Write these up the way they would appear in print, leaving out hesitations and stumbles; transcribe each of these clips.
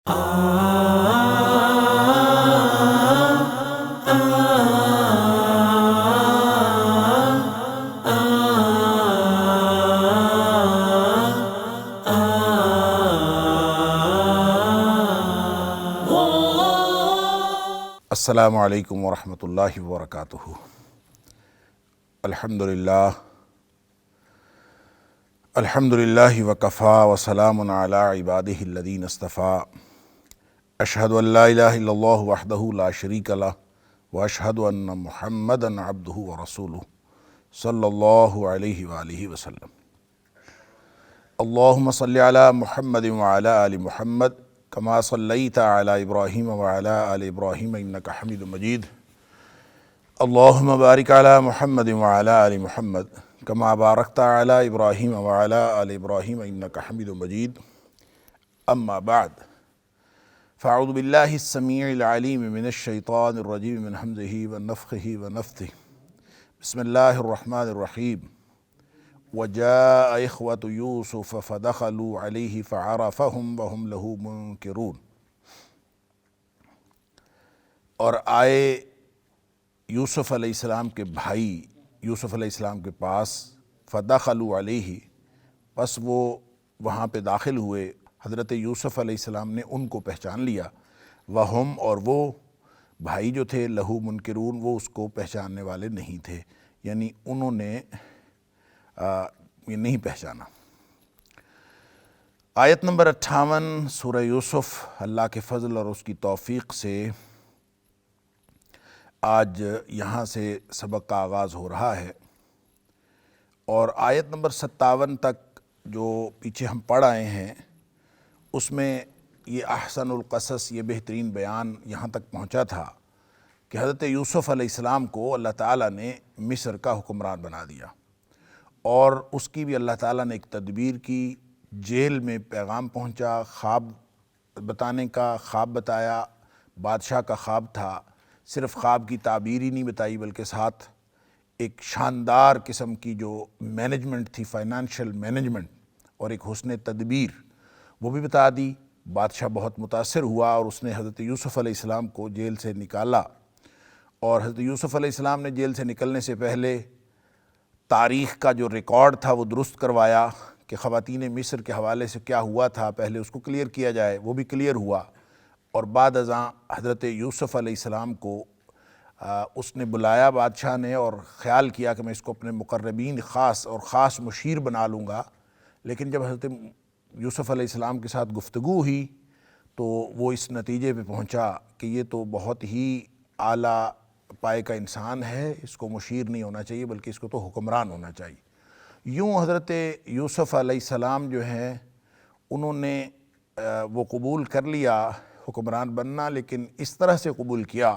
السلام علیکم ورحمۃ اللہ وبرکاتہ۔ الحمدللہ وکفا وسلام علی عبادہ الذین اصطفیٰ۔ اشہد ان لا الہ الا اللہ وحدہ لا شریک لہ واشہد ان محمدا عبدہ ورسولہ صلی اللہ علیہ وآلہ وسلم۔ اللہم صلی علی محمد وعلی آل محمد کما صلیت علی ابراہیم وعلی آل ابراہیم انک حمید مجید۔ اللہم بارک علی محمد وعلی آل محمد کما بارکت علی ابراہیم وعلی آل ابراہیم انک حمید مجید۔ اما بعد فاعوذ باللہ السمیع العلیم من الشیطان الرجیم من ہمزہ ونفخہ ونفثہ۔ بسم اللہ الرحمن الرحیم۔ وجاء اخوة یوسف فدخلوا علیہ فعرفہم وہم لہ منکرون۔ اور آئے یوسف علیہ السلام کے بھائی یوسف علیہ السلام کے پاس، فدخلوا علیہ، پس وہ وہاں پہ داخل ہوئے۔ حضرت یوسف علیہ السلام نے ان کو پہچان لیا، وہم، اور وہ بھائی جو تھے، لہو منکرون، وہ اس کو پہچاننے والے نہیں تھے، یعنی انہوں نے یہ نہیں پہچانا۔ آیت نمبر 58 سورہ یوسف۔ اللہ کے فضل اور اس کی توفیق سے آج یہاں سے سبق کا آغاز ہو رہا ہے، اور آیت نمبر 57 تک جو پیچھے ہم پڑھ آئے ہیں اس میں یہ احسن القصص، یہ بہترین بیان یہاں تک پہنچا تھا کہ حضرت یوسف علیہ السلام کو اللہ تعالیٰ نے مصر کا حکمران بنا دیا، اور اس کی بھی اللہ تعالیٰ نے ایک تدبیر کی۔ جیل میں پیغام پہنچا، خواب بتانے کا، خواب بتایا، بادشاہ کا خواب تھا۔ صرف خواب کی تعبیر ہی نہیں بتائی بلکہ ساتھ ایک شاندار قسم کی جو مینجمنٹ تھی، فائنانشل مینجمنٹ، اور ایک حسن تدبیر، وہ بھی بتا دی۔ بادشاہ بہت متاثر ہوا اور اس نے حضرت یوسف علیہ السلام کو جیل سے نکالا، اور حضرت یوسف علیہ السلام نے جیل سے نکلنے سے پہلے تاریخ کا جو ریکارڈ تھا وہ درست کروایا کہ خواتین مصر کے حوالے سے کیا ہوا تھا، پہلے اس کو کلیئر کیا جائے۔ وہ بھی کلیئر ہوا، اور بعد ازاں حضرت یوسف علیہ السلام کو اس نے بلایا بادشاہ نے، اور خیال کیا کہ میں اس کو اپنے مقربین خاص اور خاص مشیر بنا لوں گا۔ لیکن جب حضرت یوسف علیہ السلام کے ساتھ گفتگو ہوئی تو وہ اس نتیجے پہ پہنچا کہ یہ تو بہت ہی اعلیٰ پائے کا انسان ہے، اس کو مشیر نہیں ہونا چاہیے بلکہ اس کو تو حکمران ہونا چاہیے۔ یوں حضرت یوسف علیہ السلام جو ہیں انہوں نے وہ قبول کر لیا حکمران بننا، لیکن اس طرح سے قبول کیا،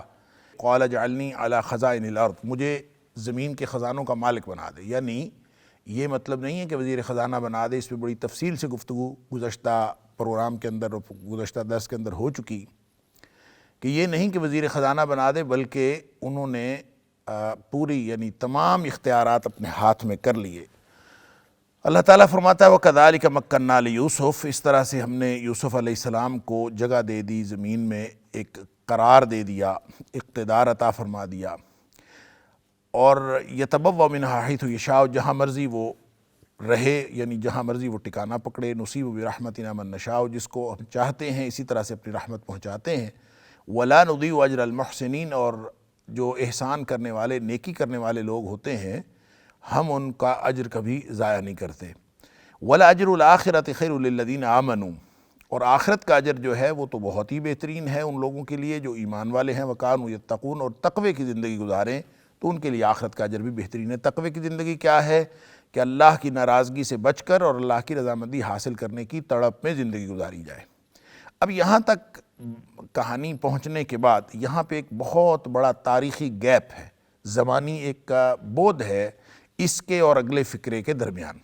قال اجعلنی علی خزائن الارض، مجھے زمین کے خزانوں کا مالک بنا دے۔ یعنی یہ مطلب نہیں ہے کہ وزیر خزانہ بنا دے، اس پہ بڑی تفصیل سے گفتگو گزشتہ پروگرام کے اندر، گزشتہ درس کے اندر ہو چکی، کہ یہ نہیں کہ وزیر خزانہ بنا دے، بلکہ انہوں نے پوری یعنی تمام اختیارات اپنے ہاتھ میں کر لیے۔ اللہ تعالیٰ فرماتا ہے وَكَذَلِكَ مَكَّنَّا لِيُوسُف، اس طرح سے ہم نے یوسف علیہ السلام کو جگہ دے دی، زمین میں ایک قرار دے دیا، اقتدار عطا فرما دیا، اور يَتَبَوَّأُ مِنْهَا حَيْثُ يَشَاءُ، جہاں مرضی وہ رہے، یعنی جہاں مرضی وہ ٹھکانہ پکڑے۔ نُصِيبُ بِرَحْمَتِنَا مَن نَشَاءُ، جس کو ہم چاہتے ہیں اسی طرح سے اپنی رحمت پہنچاتے ہیں۔ وَلَا نُضِيعُ أَجْرَ الْمُحْسِنِينَ، اور جو احسان کرنے والے، نیکی کرنے والے لوگ ہوتے ہیں، ہم ان کا اجر کبھی ضائع نہیں کرتے۔ وَلَأَجْرُ الْآخِرَةِ خَيْرٌ لِلَّذِينَ آمَنُوا، اور آخرت کا اجر جو ہے وہ تو بہت ہی بہترین ہے ان لوگوں کے لیے جو ایمان والے ہیں، وَكَانُوا يَتَّقُونَ، اور تقوی کی زندگی گزاریں تو ان کے لیے آخرت کا اجر بھی بہترین ہے۔ تقوی کی زندگی کیا ہے؟ کہ اللہ کی ناراضگی سے بچ کر اور اللہ کی رضامندی حاصل کرنے کی تڑپ میں زندگی گزاری جائے۔ اب یہاں تک کہانی پہنچنے کے بعد یہاں پہ ایک بہت بڑا تاریخی گیپ ہے، زمانی ایک بعد ہے اس کے اور اگلے فقرے کے درمیان۔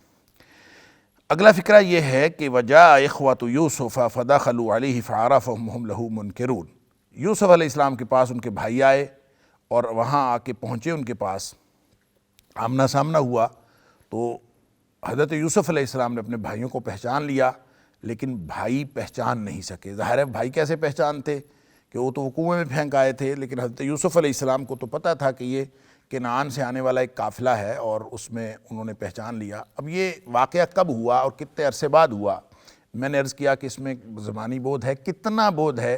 اگلا فقرہ یہ ہے کہ وَجَاءَ إِخْوَةُ يُوسُفَ فَدَخَلُوا عَلَيْهِ فَعَرَفَهُمْ وَهُمْ لَهُ مُنْكِرُونَ، یوسف علیہ السلام کے پاس ان کے بھائی آئے اور وہاں آ کے پہنچے، ان کے پاس آمنا سامنا ہوا، تو حضرت یوسف علیہ السلام نے اپنے بھائیوں کو پہچان لیا، لیکن بھائی پہچان نہیں سکے۔ ظاہر ہے بھائی کیسے پہچانتے کہ وہ تو کنویں میں پھینک آئے تھے، لیکن حضرت یوسف علیہ السلام کو تو پتہ تھا کہ یہ کنعان سے آنے والا ایک قافلہ ہے، اور اس میں انہوں نے پہچان لیا۔ اب یہ واقعہ کب ہوا اور کتنے عرصے بعد ہوا؟ میں نے عرض کیا کہ اس میں زمانی بعد ہے۔ کتنا بعد ہے؟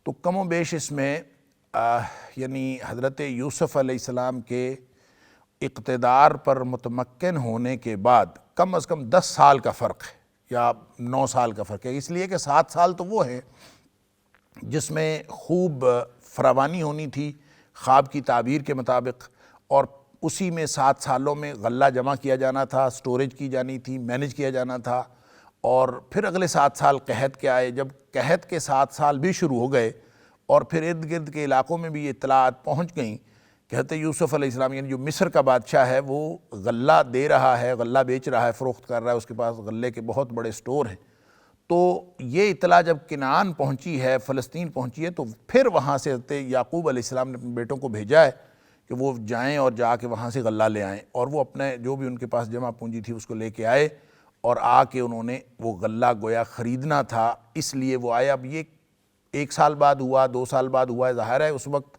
تو کم و بیش اس میں یعنی حضرت یوسف علیہ السلام کے اقتدار پر متمکن ہونے کے بعد کم از کم 10 سال کا فرق ہے یا 9 سال کا فرق ہے، اس لیے کہ 7 سال تو وہ ہیں جس میں خوب فراوانی ہونی تھی خواب کی تعبیر کے مطابق، اور اسی میں 7 سالوں میں غلہ جمع کیا جانا تھا، سٹوریج کی جانی تھی، مینیج کیا جانا تھا، اور پھر اگلے 7 سال قحط کے آئے۔ جب قحط کے 7 سال بھی شروع ہو گئے اور پھر ارد گرد کے علاقوں میں بھی یہ اطلاعات پہنچ گئیں کہ حضرت یوسف علیہ السلام یعنی جو مصر کا بادشاہ ہے وہ غلہ دے رہا ہے، غلہ بیچ رہا ہے، فروخت کر رہا ہے، اس کے پاس غلے کے بہت بڑے سٹور ہیں، تو یہ اطلاع جب کنعان پہنچی ہے، فلسطین پہنچی ہے، تو پھر وہاں سے حضرت یعقوب علیہ السلام نے اپنے بیٹوں کو بھیجا ہے کہ وہ جائیں اور جا کے وہاں سے غلہ لے آئیں، اور وہ اپنے جو بھی ان کے پاس جمع پونجی تھی اس کو لے کے آئے، اور آ کے انہوں نے وہ غلہ گویا خریدنا تھا، اس لیے وہ آئے۔ اب یہ 1 سال بعد ہوا، 2 سال بعد ہوا ہے، ظاہر ہے اس وقت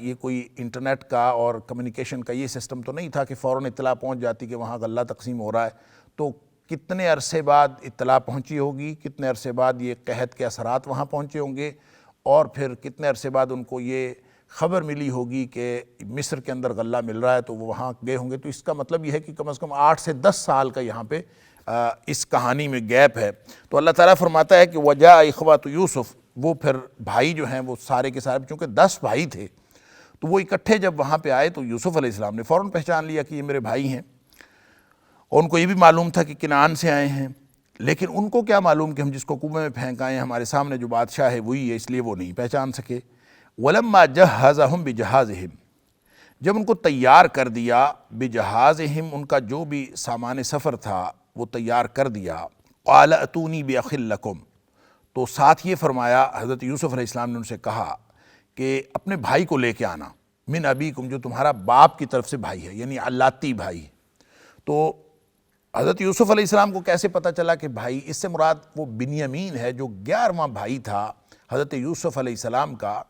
یہ کوئی انٹرنیٹ کا اور کمیونیکیشن کا یہ سسٹم تو نہیں تھا کہ فوراً اطلاع پہنچ جاتی کہ وہاں غلہ تقسیم ہو رہا ہے، تو کتنے عرصے بعد اطلاع پہنچی ہوگی، کتنے عرصے بعد یہ قحط کے اثرات وہاں پہنچے ہوں گے، اور پھر کتنے عرصے بعد ان کو یہ خبر ملی ہوگی کہ مصر کے اندر غلہ مل رہا ہے تو وہ وہاں گئے ہوں گے۔ تو اس کا مطلب یہ ہے کہ کم از کم 8 سے 10 سال کا یہاں پہ اس کہانی میں گیپ ہے۔ تو اللہ تعالیٰ فرماتا ہے کہ وَجَاءَ إِخْوَةُ یوسف، وہ پھر بھائی جو ہیں وہ سارے کے سارے، چونکہ 10 بھائی تھے تو وہ اکٹھے جب وہاں پہ آئے تو یوسف علیہ السلام نے فوراً پہچان لیا کہ یہ میرے بھائی ہیں، اور ان کو یہ بھی معلوم تھا کہ کنعان سے آئے ہیں، لیکن ان کو کیا معلوم کہ ہم جس کو کنویں میں پھینک آئے ہیں ہمارے سامنے جو بادشاہ ہے وہی ہے، اس لیے وہ نہیں پہچان سکے۔ وَلَمَّا جَهَّزَهُمْ بِجَهَازِهِمْ، جب ان کو تیار کر دیا، بِجَهَازِهِمْ ان کا جو بھی سامان سفر تھا وہ تیار کر دیا، قَالَ أَتُونِي بِأَخٍ لَكُمْ، تو ساتھ یہ فرمایا، حضرت یوسف علیہ السلام نے ان سے کہا کہ اپنے بھائی کو لے کے آنا، من ابیکم، جو تمہارا باپ کی طرف سے بھائی ہے، یعنی علاتی بھائی۔ تو حضرت یوسف علیہ السلام کو کیسے پتہ چلا کہ بھائی، اس سے مراد وہ بنیامین ہے جو 11واں بھائی تھا حضرت یوسف علیہ السلام کا،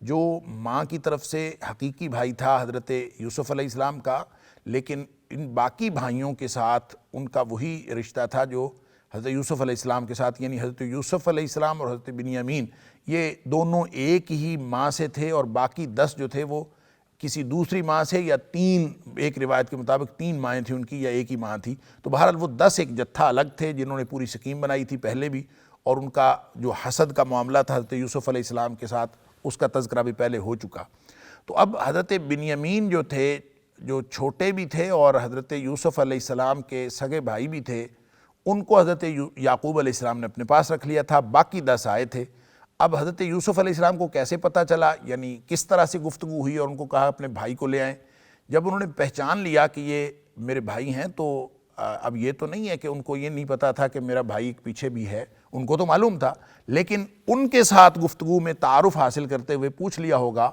جو ماں کی طرف سے حقیقی بھائی تھا حضرت یوسف علیہ السلام کا، لیکن ان باقی بھائیوں کے ساتھ ان کا وہی رشتہ تھا جو حضرت یوسف علیہ السلام کے ساتھ، یعنی حضرت یوسف علیہ السلام اور حضرت بنیامین یہ دونوں ایک ہی ماں سے تھے، اور باقی 10 جو تھے وہ کسی دوسری ماں سے، یا 3 ایک روایت کے مطابق 3 مائیں تھیں ان کی، یا ایک ہی ماں تھی۔ تو بہرحال وہ 10 ایک جتھا الگ تھے جنہوں نے پوری سکیم بنائی تھی پہلے بھی، اور ان کا جو حسد کا معاملہ تھا حضرت یوسف علیہ السلام کے ساتھ اس کا تذکرہ بھی پہلے ہو چکا۔ تو اب حضرت بنیامین جو تھے، جو چھوٹے بھی تھے اور حضرت یوسف علیہ السلام کے سگے بھائی بھی تھے، ان کو حضرت یعقوب علیہ السلام نے اپنے پاس رکھ لیا تھا، باقی 10 آئے تھے۔ اب حضرت یوسف علیہ السلام کو کیسے پتہ چلا، یعنی کس طرح سے گفتگو ہوئی اور ان کو کہا اپنے بھائی کو لے آئیں؟ جب انہوں نے پہچان لیا کہ یہ میرے بھائی ہیں، تو اب یہ تو نہیں ہے کہ ان کو یہ نہیں پتا تھا کہ میرا بھائی ایک پیچھے بھی ہے، ان کو تو معلوم تھا، لیکن ان کے ساتھ گفتگو میں تعارف حاصل کرتے ہوئے پوچھ لیا ہوگا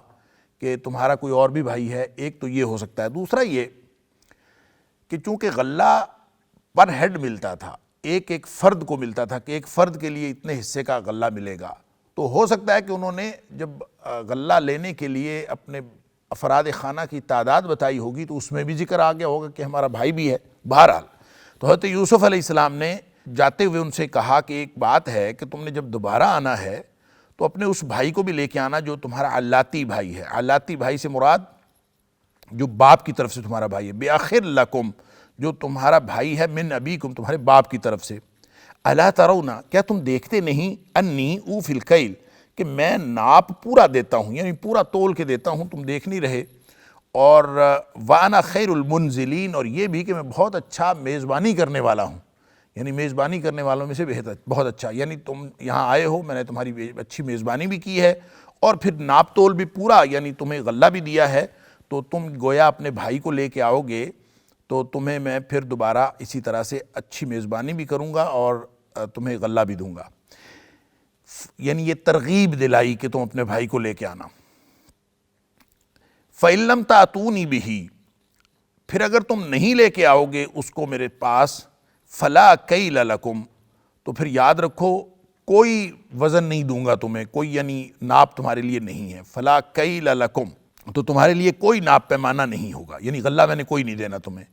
کہ تمہارا کوئی اور بھی بھائی ہے۔ ایک تو یہ ہو سکتا ہے، دوسرا یہ کہ چونکہ غلہ پر ہیڈ ملتا تھا، ایک ایک فرد کو ملتا تھا کہ ایک فرد کے لیے اتنے حصے کا غلہ ملے گا، تو ہو سکتا ہے کہ انہوں نے جب غلہ لینے کے لیے اپنے افراد خانہ کی تعداد بتائی ہوگی تو اس میں بھی ذکر آ گیا ہوگا کہ ہمارا بھائی بھی ہے۔ بہرحال تو حضرت یوسف علیہ السلام نے جاتے ہوئے ان سے کہا کہ ایک بات ہے کہ تم نے جب دوبارہ آنا ہے تو اپنے اس بھائی کو بھی لے کے آنا جو تمہارا علاتی بھائی ہے۔ علاتی بھائی سے مراد جو باپ کی طرف سے تمہارا بھائی ہے، بِأَخٍ لَكُمْ، جو تمہارا بھائی ہے، من ابیکم، تمہارے باپ کی طرف سے۔ الا ترون، کیا تم دیکھتے نہیں، انی اوفی الکیل، کہ میں ناپ پورا دیتا ہوں، یعنی پورا تول کے دیتا ہوں، تم دیکھ نہیں رہے، اور وانا خیر المنزلین، اور یہ بھی کہ میں بہت اچھا میزبانی کرنے والا ہوں، یعنی میزبانی کرنے والوں میں سے بہت اچھا، یعنی تم یہاں آئے ہو، میں نے تمہاری اچھی میزبانی بھی کی ہے، اور پھر ناپ تول بھی پورا، یعنی تمہیں غلہ بھی دیا ہے، تو تم گویا اپنے بھائی کو لے کے آؤ گے تو تمہیں میں پھر دوبارہ اسی طرح سے اچھی میزبانی بھی کروں گا اور تمہیں غلہ بھی دوں گا، یعنی یہ ترغیب دلائی کہ تم اپنے بھائی کو لے کے آنا۔ فَإِن لَمْ تَأْتُونِي بِهِ، پھر اگر تم نہیں لے کے آؤ گے اس کو میرے پاس، فَلَا كَيْلَ لَكُمْ، تو پھر یاد رکھو کوئی وزن نہیں دوں گا تمہیں، کوئی یعنی ناپ تمہارے لیے نہیں ہے، فلا کیل لکم، تو تمہارے لیے کوئی ناپ پیمانہ نہیں ہوگا، یعنی غلہ میں نے کوئی نہیں دینا تمہیں،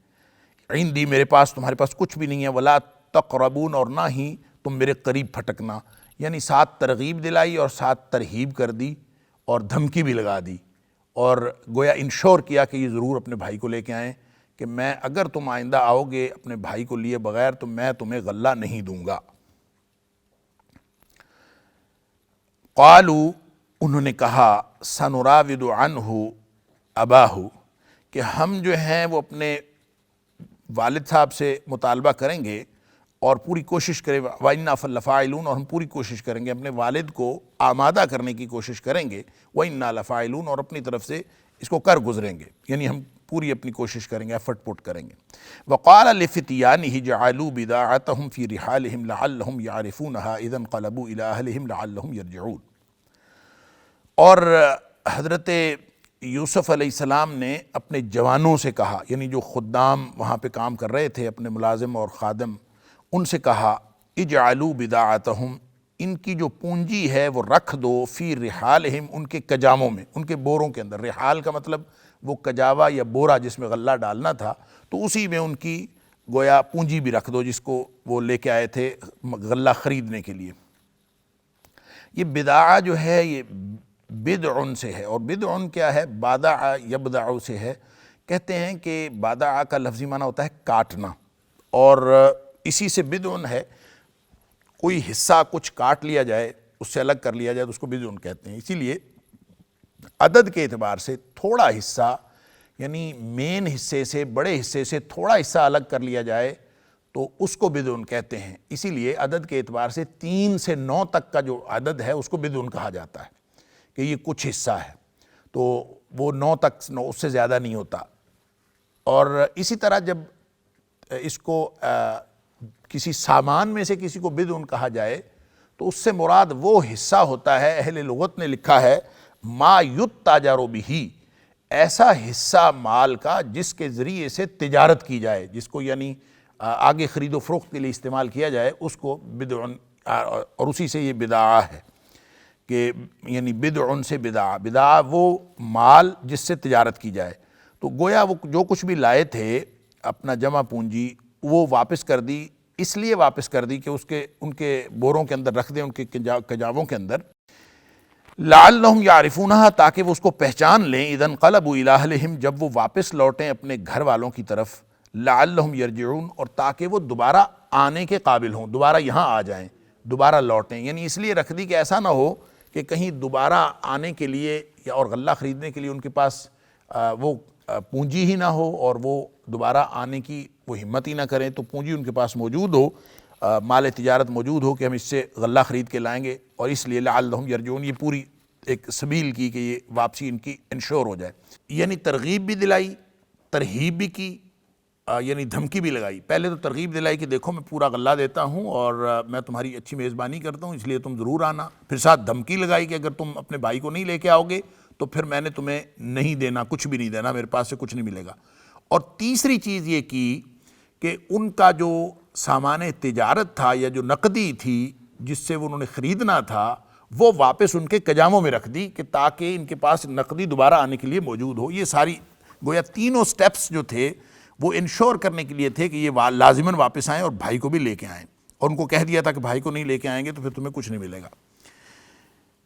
عندی میرے پاس تمہارے پاس کچھ بھی نہیں ہے، ولا تقربون اور نہ ہی تم میرے قریب پھٹکنا، یعنی ساتھ ترغیب دلائی اور ساتھ ترہیب کر دی اور دھمکی بھی لگا دی، اور گویا انشور کیا کہ یہ ضرور اپنے بھائی کو لے کے آئیں کہ میں اگر تم آئندہ آؤ گے اپنے بھائی کو لیے بغیر تو میں تمہیں غلہ نہیں دوں گا۔ قالوا، انہوں نے کہا، سنراود عنہ اباہ، کہ ہم جو ہیں وہ اپنے والد صاحب سے مطالبہ کریں گے اور پوری کوشش کریں، وَإِنَّا لَفَاعِلُونَ، اور ہم پوری کوشش کریں گے اپنے والد کو آمادہ کرنے کی کوشش کریں گے، وَإِنَّا لَفَاعِلُونَ، اور اپنی طرف سے اس کو کر گزریں گے، یعنی ہم پوری اپنی کوشش کریں گے، ایفرٹ پٹ کریں گے۔ وَقَالَ لِفِتْيَانِهِ جَعَلُوا بِضَاعَتَهُمْ فِي رِحَالِهِمْ لَعَلَّهُمْ يَعْرِفُونَهَا إِذَا انقَلَبُوا إِلَىٰ أَهْلِهِمْ لَعَلَّهُمْ يَرْجِعُونَ۔ اور حضرت یوسف علیہ السلام نے اپنے جوانوں سے کہا، یعنی جو خدام وہاں پہ کام کر رہے تھے، اپنے ملازم اور خادم، ان سے کہا، اجعلوا بضاعتہم، ان کی جو پونجی ہے وہ رکھ دو، فی رحالہم، ان کے کجاموں میں، ان کے بوروں کے اندر۔ رحال کا مطلب وہ کجاوا یا بورا جس میں غلہ ڈالنا تھا، تو اسی میں ان کی گویا پونجی بھی رکھ دو جس کو وہ لے کے آئے تھے غلہ خریدنے کے لیے۔ یہ بدعہ جو ہے یہ بدعن سے ہے، اور بدعن کیا ہے؟ بادع یبدع سے ہے۔ کہتے ہیں کہ بادع کا لفظی معنی ہوتا ہے کاٹنا، اور اسی سے بدعن ہے، کوئی حصہ کچھ کاٹ لیا جائے، اس سے الگ کر لیا جائے تو اس کو بدعن کہتے ہیں۔ اسی لیے عدد کے اعتبار سے تھوڑا حصہ، یعنی مین حصے سے، بڑے حصے سے تھوڑا حصہ الگ کر لیا جائے تو اس کو بدعن کہتے ہیں۔ اسی لیے عدد کے اعتبار سے 3 سے 9 تک کا جو عدد ہے اس کو بدعن کہا جاتا ہے کہ یہ کچھ حصہ ہے، تو وہ 9 تک، اس سے زیادہ نہیں ہوتا۔ اور اسی طرح جب اس کو کسی سامان میں سے کسی کو بدعن کہا جائے تو اس سے مراد وہ حصہ ہوتا ہے، اہل لغت نے لکھا ہے، ما یتاجر بہ، ایسا حصہ مال کا جس کے ذریعے سے تجارت کی جائے، جس کو یعنی آگے خرید و فروخت کے لیے استعمال کیا جائے، اس کو بدعن، اور اسی سے یہ بدعہ ہے کہ یعنی بدعن سے بدعہ، بدعہ وہ مال جس سے تجارت کی جائے۔ تو گویا وہ جو کچھ بھی لائے تھے اپنا جمع پونجی، وہ واپس کر دی، اس لیے واپس کر دی کہ ان کے بوروں کے اندر رکھ دیں، ان کے کجاووں کے اندر، لعلہم یعرفونہا، تاکہ وہ اس کو پہچان لیں، اذا انقلبوا الی اہلہم، جب وہ واپس لوٹیں اپنے گھر والوں کی طرف، لعلہم یرجعون، اور تاکہ وہ دوبارہ آنے کے قابل ہوں، دوبارہ یہاں آ جائیں، دوبارہ لوٹیں، یعنی اس لیے رکھ دی کہ ایسا نہ ہو کہ کہیں دوبارہ آنے کے لیے یا اور غلہ خریدنے کے لیے ان کے پاس وہ پونجی ہی نہ ہو، اور وہ دوبارہ آنے کی وہ ہمت ہی نہ کریں، تو پونجی ان کے پاس موجود ہو، مال تجارت موجود ہو کہ ہم اس سے غلہ خرید کے لائیں گے، اور اس لیے لعلہم یرجعون، یہ پوری ایک سبیل کی کہ یہ واپسی ان کی انشور ہو جائے، یعنی ترغیب بھی دلائی، ترہیب بھی کی، یعنی دھمکی بھی لگائی۔ پہلے تو ترغیب دلائی کہ دیکھو میں پورا غلہ دیتا ہوں اور میں تمہاری اچھی میزبانی کرتا ہوں، اس لیے تم ضرور آنا، پھر ساتھ دھمکی لگائی کہ اگر تم اپنے بھائی کو نہیں لے کے آؤ گے تو پھر میں نے تمہیں نہیں دینا، کچھ بھی نہیں دینا، میرے پاس سے کچھ نہیں ملے گا۔ اور تیسری چیز یہ کی کہ ان کا جو سامان تجارت تھا یا جو نقدی تھی جس سے وہ انہوں نے خریدنا تھا، وہ واپس ان کے کجاموں میں رکھ دی کہ تاکہ ان کے پاس نقدی دوبارہ آنے کے لیے موجود ہو۔ یہ ساری گویا تینوں سٹیپس جو تھے وہ انشور کرنے کے لیے تھے کہ یہ لازماً واپس آئیں اور بھائی کو بھی لے کے آئیں، اور ان کو کہہ دیا تھا کہ بھائی کو نہیں لے کے آئیں گے تو پھر تمہیں کچھ نہیں ملے گا۔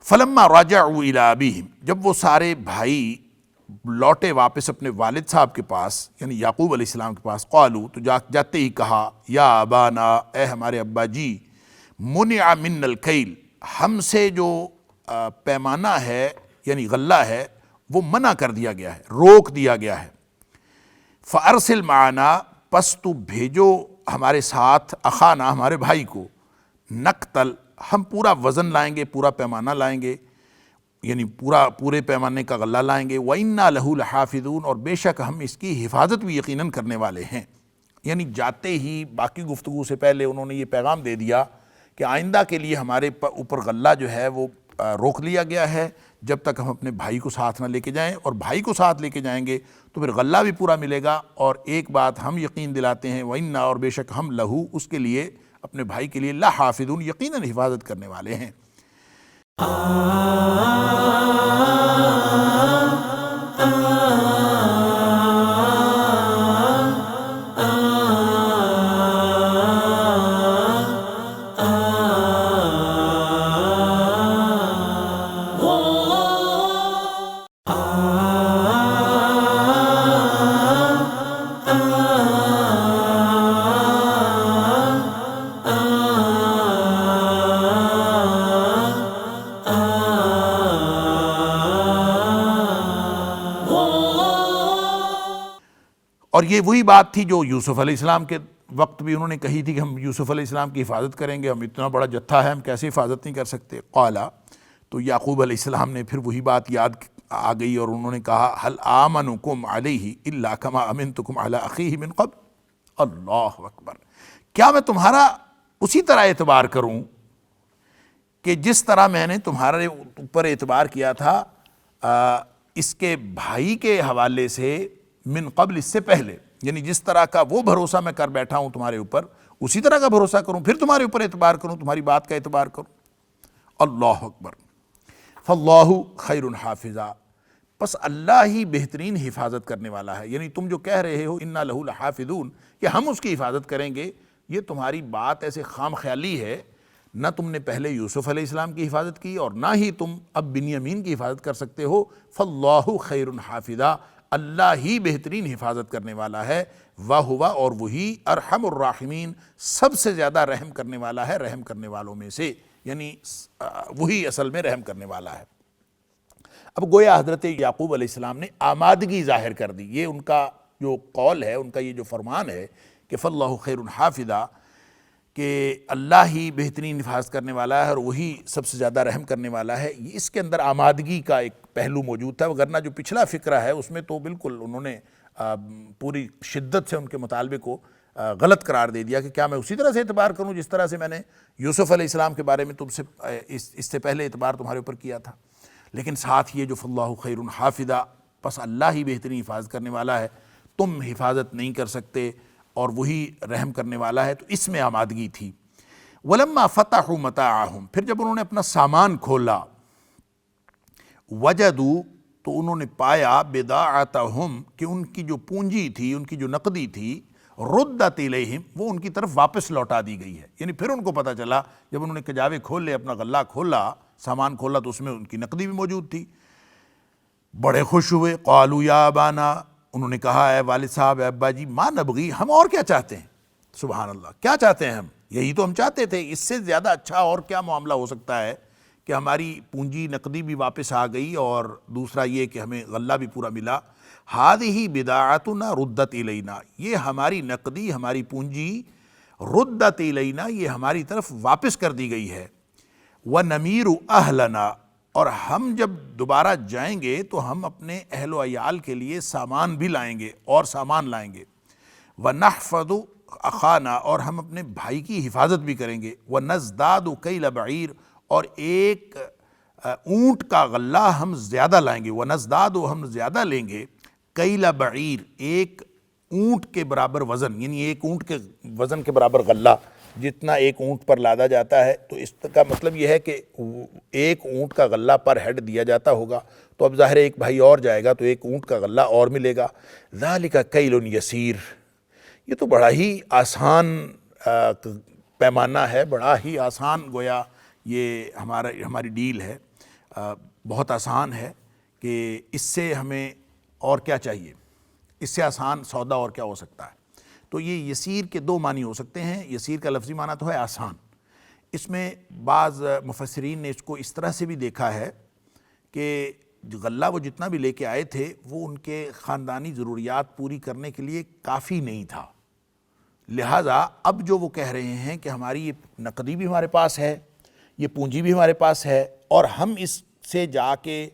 فلما رجعوا الی ابیہم، جب وہ سارے بھائی لوٹے واپس اپنے والد صاحب کے پاس، یعنی یعقوب علیہ السلام کے پاس، قالوا، تو جاتے ہی کہا، یا ابانا، اے ہمارے ابا جی، منع منا الکیل، ہم سے جو پیمانہ ہے یعنی غلہ ہے وہ منع کر دیا گیا ہے، روک دیا گیا ہے۔ فارسل معنا، پس تو بھیجو ہمارے ساتھ، اخانا، ہمارے بھائی کو، نقتل، ہم پورا وزن لائیں گے، پورا پیمانہ لائیں گے، یعنی پورے پیمانے کا غلہ لائیں گے، وَإِنَّا لَهُ لَحَافِظُونَ، اور بے شک ہم اس کی حفاظت بھی یقیناً کرنے والے ہیں۔ یعنی جاتے ہی باقی گفتگو سے پہلے انہوں نے یہ پیغام دے دیا کہ آئندہ کے لیے ہمارے اوپر غلہ جو ہے وہ روک لیا گیا ہے جب تک ہم اپنے بھائی کو ساتھ نہ لے کے جائیں، اور بھائی کو ساتھ لے کے جائیں گے تو پھر غلہ بھی پورا ملے گا۔ اور ایک بات ہم یقین دلاتے ہیں، وَإِنَّا، اور بے شک ہم، لہو، اس کے لیے، اپنے بھائی کے لیے لحافظون یقیناً حفاظت کرنے والے ہیں۔ اور یہ وہی بات تھی جو یوسف علیہ السلام کے وقت بھی انہوں نے کہی تھی کہ ہم یوسف علیہ السلام کی حفاظت کریں گے، ہم اتنا بڑا جتھا ہے، ہم کیسے حفاظت نہیں کر سکتے۔ قالا، تو یعقوب علیہ السلام نے پھر وہی بات یاد آ گئی اور انہوں نے کہا هل آمنکم علیہ الا کما امنتکم علی اخیہ من قبل۔ اللہ اکبر، کیا میں تمہارا اسی طرح اعتبار کروں کہ جس طرح میں نے تمہارے اوپر اعتبار کیا تھا اس کے بھائی کے حوالے سے من قبل، اس سے پہلے، یعنی جس طرح کا وہ بھروسہ میں کر بیٹھا ہوں تمہارے اوپر، اسی طرح کا بھروسہ کروں، پھر تمہارے اوپر اعتبار کروں، تمہاری بات کا اعتبار کروں۔ اللہ اکبر۔ فاللہ خیر حافظا، پس اللہ ہی بہترین حفاظت کرنے والا ہے۔ یعنی تم جو کہہ رہے ہو انا لہ لحافظون کہ ہم اس کی حفاظت کریں گے، یہ تمہاری بات ایسے خام خیالی ہے، نہ تم نے پہلے یوسف علیہ السلام کی حفاظت کی اور نہ ہی تم اب بنیامین کی حفاظت کر سکتے ہو۔ فاللہ خیر حافظا، اللہ ہی بہترین حفاظت کرنے والا ہے، وَهُوَ، اور وہی ارحم الراحمین، سب سے زیادہ رحم کرنے والا ہے رحم کرنے والوں میں سے، یعنی وہی اصل میں رحم کرنے والا ہے۔ اب گویا حضرت یعقوب علیہ السلام نے آمادگی ظاہر کر دی، یہ ان کا جو قول ہے، ان کا یہ جو فرمان ہے کہ فاللہ خیر حافظا، کہ اللہ ہی بہترین حفاظت کرنے والا ہے اور وہی سب سے زیادہ رحم کرنے والا ہے، اس کے اندر آمادگی کا ایک پہلو موجود تھا، ورنہ جو پچھلا فقرہ ہے اس میں تو بالکل انہوں نے پوری شدت سے ان کے مطالبے کو غلط قرار دے دیا کہ کیا میں اسی طرح سے اعتبار کروں جس طرح سے میں نے یوسف علیہ السلام کے بارے میں تم سے اس سے پہلے اعتبار تمہارے اوپر کیا تھا۔ لیکن ساتھ یہ جو فاللہ خیر حافظا، پس اللہ ہی بہترین حفاظت کرنے والا ہے، تم حفاظت نہیں کر سکتے اور وہی رحم کرنے والا ہے، تو اس میں آمادگی تھی۔ وَلَمَّا فَتَحُوا مَتَاعَهُمْ، پھر جب انہوں نے اپنا سامان کھولا، وَجَدُوا، تو انہوں نے پایا، بِضَاعَتَهُمْ، کہ ان کی جو پونجی تھی، ان کی جو نقدی تھی، رُدَّتْ إِلَيْهِمْ، وہ ان کی طرف واپس لوٹا دی گئی ہے۔ یعنی پھر ان کو پتہ چلا جب انہوں نے کجاوے کھول لے، اپنا غلہ کھولا، سامان کھولا، تو اس میں ان کی نقدی بھی موجود تھی، بڑے خوش ہوئے۔ قالوا یا ابانا، انہوں نے کہا اے والد صاحب، اے ابا جی، ما نبغی، ہم اور کیا چاہتے ہیں؟ سبحان اللہ، کیا چاہتے ہیں ہم؟ یہی تو ہم چاہتے تھے، اس سے زیادہ اچھا اور کیا معاملہ ہو سکتا ہے کہ ہماری پونجی نقدی بھی واپس آ گئی اور دوسرا یہ کہ ہمیں غلہ بھی پورا ملا۔ ہذہ بضاعتنا ردت الینا، یہ ہماری نقدی، ہماری پونجی ردت الینا، یہ ہماری طرف واپس کر دی گئی ہے۔ وَنَمِيرُ أَهْلَنَا، اور ہم جب دوبارہ جائیں گے تو ہم اپنے اہل و عیال کے لیے سامان بھی لائیں گے اور سامان لائیں گے۔ وَنَحْفَظُ أَخَانَا، اور ہم اپنے بھائی کی حفاظت بھی کریں گے۔ وَنَزْدَادُ كَيْلَ بَعِيرٍ، اور ایک اونٹ کا غلہ ہم زیادہ لائیں گے۔ وَنَزْدَادُ، ہم زیادہ لیں گے، كَيْلَ بَعِيرٍ، ایک اونٹ کے برابر وزن، یعنی ایک اونٹ کے وزن کے برابر غلہ، جتنا ایک اونٹ پر لادا جاتا ہے، تو اس کا مطلب یہ ہے کہ ایک اونٹ کا غلہ پر ہیڈ دیا جاتا ہوگا، تو اب ظاہر ہے ایک بھائی اور جائے گا تو ایک اونٹ کا غلہ اور ملے گا۔ ذَلِكَ كَيْلٌ يَسِيرٌ، یہ تو بڑا ہی آسان پیمانہ ہے، بڑا ہی آسان گویا یہ ہماری ڈیل ہے، بہت آسان ہے کہ اس سے ہمیں اور کیا چاہیے، اس سے آسان سودا اور کیا ہو سکتا ہے۔ تو یہ یسیر کے دو معنی ہو سکتے ہیں۔ یسیر کا لفظی معنی تو ہے آسان، اس میں بعض مفسرین نے اس کو اس طرح سے بھی دیکھا ہے کہ غلہ وہ جتنا بھی لے کے آئے تھے وہ ان کے خاندانی ضروریات پوری کرنے کے لیے کافی نہیں تھا، لہٰذا اب جو وہ کہہ رہے ہیں کہ ہماری یہ نقدی بھی ہمارے پاس ہے، یہ پونجی بھی ہمارے پاس ہے، اور ہم اس سے جا کے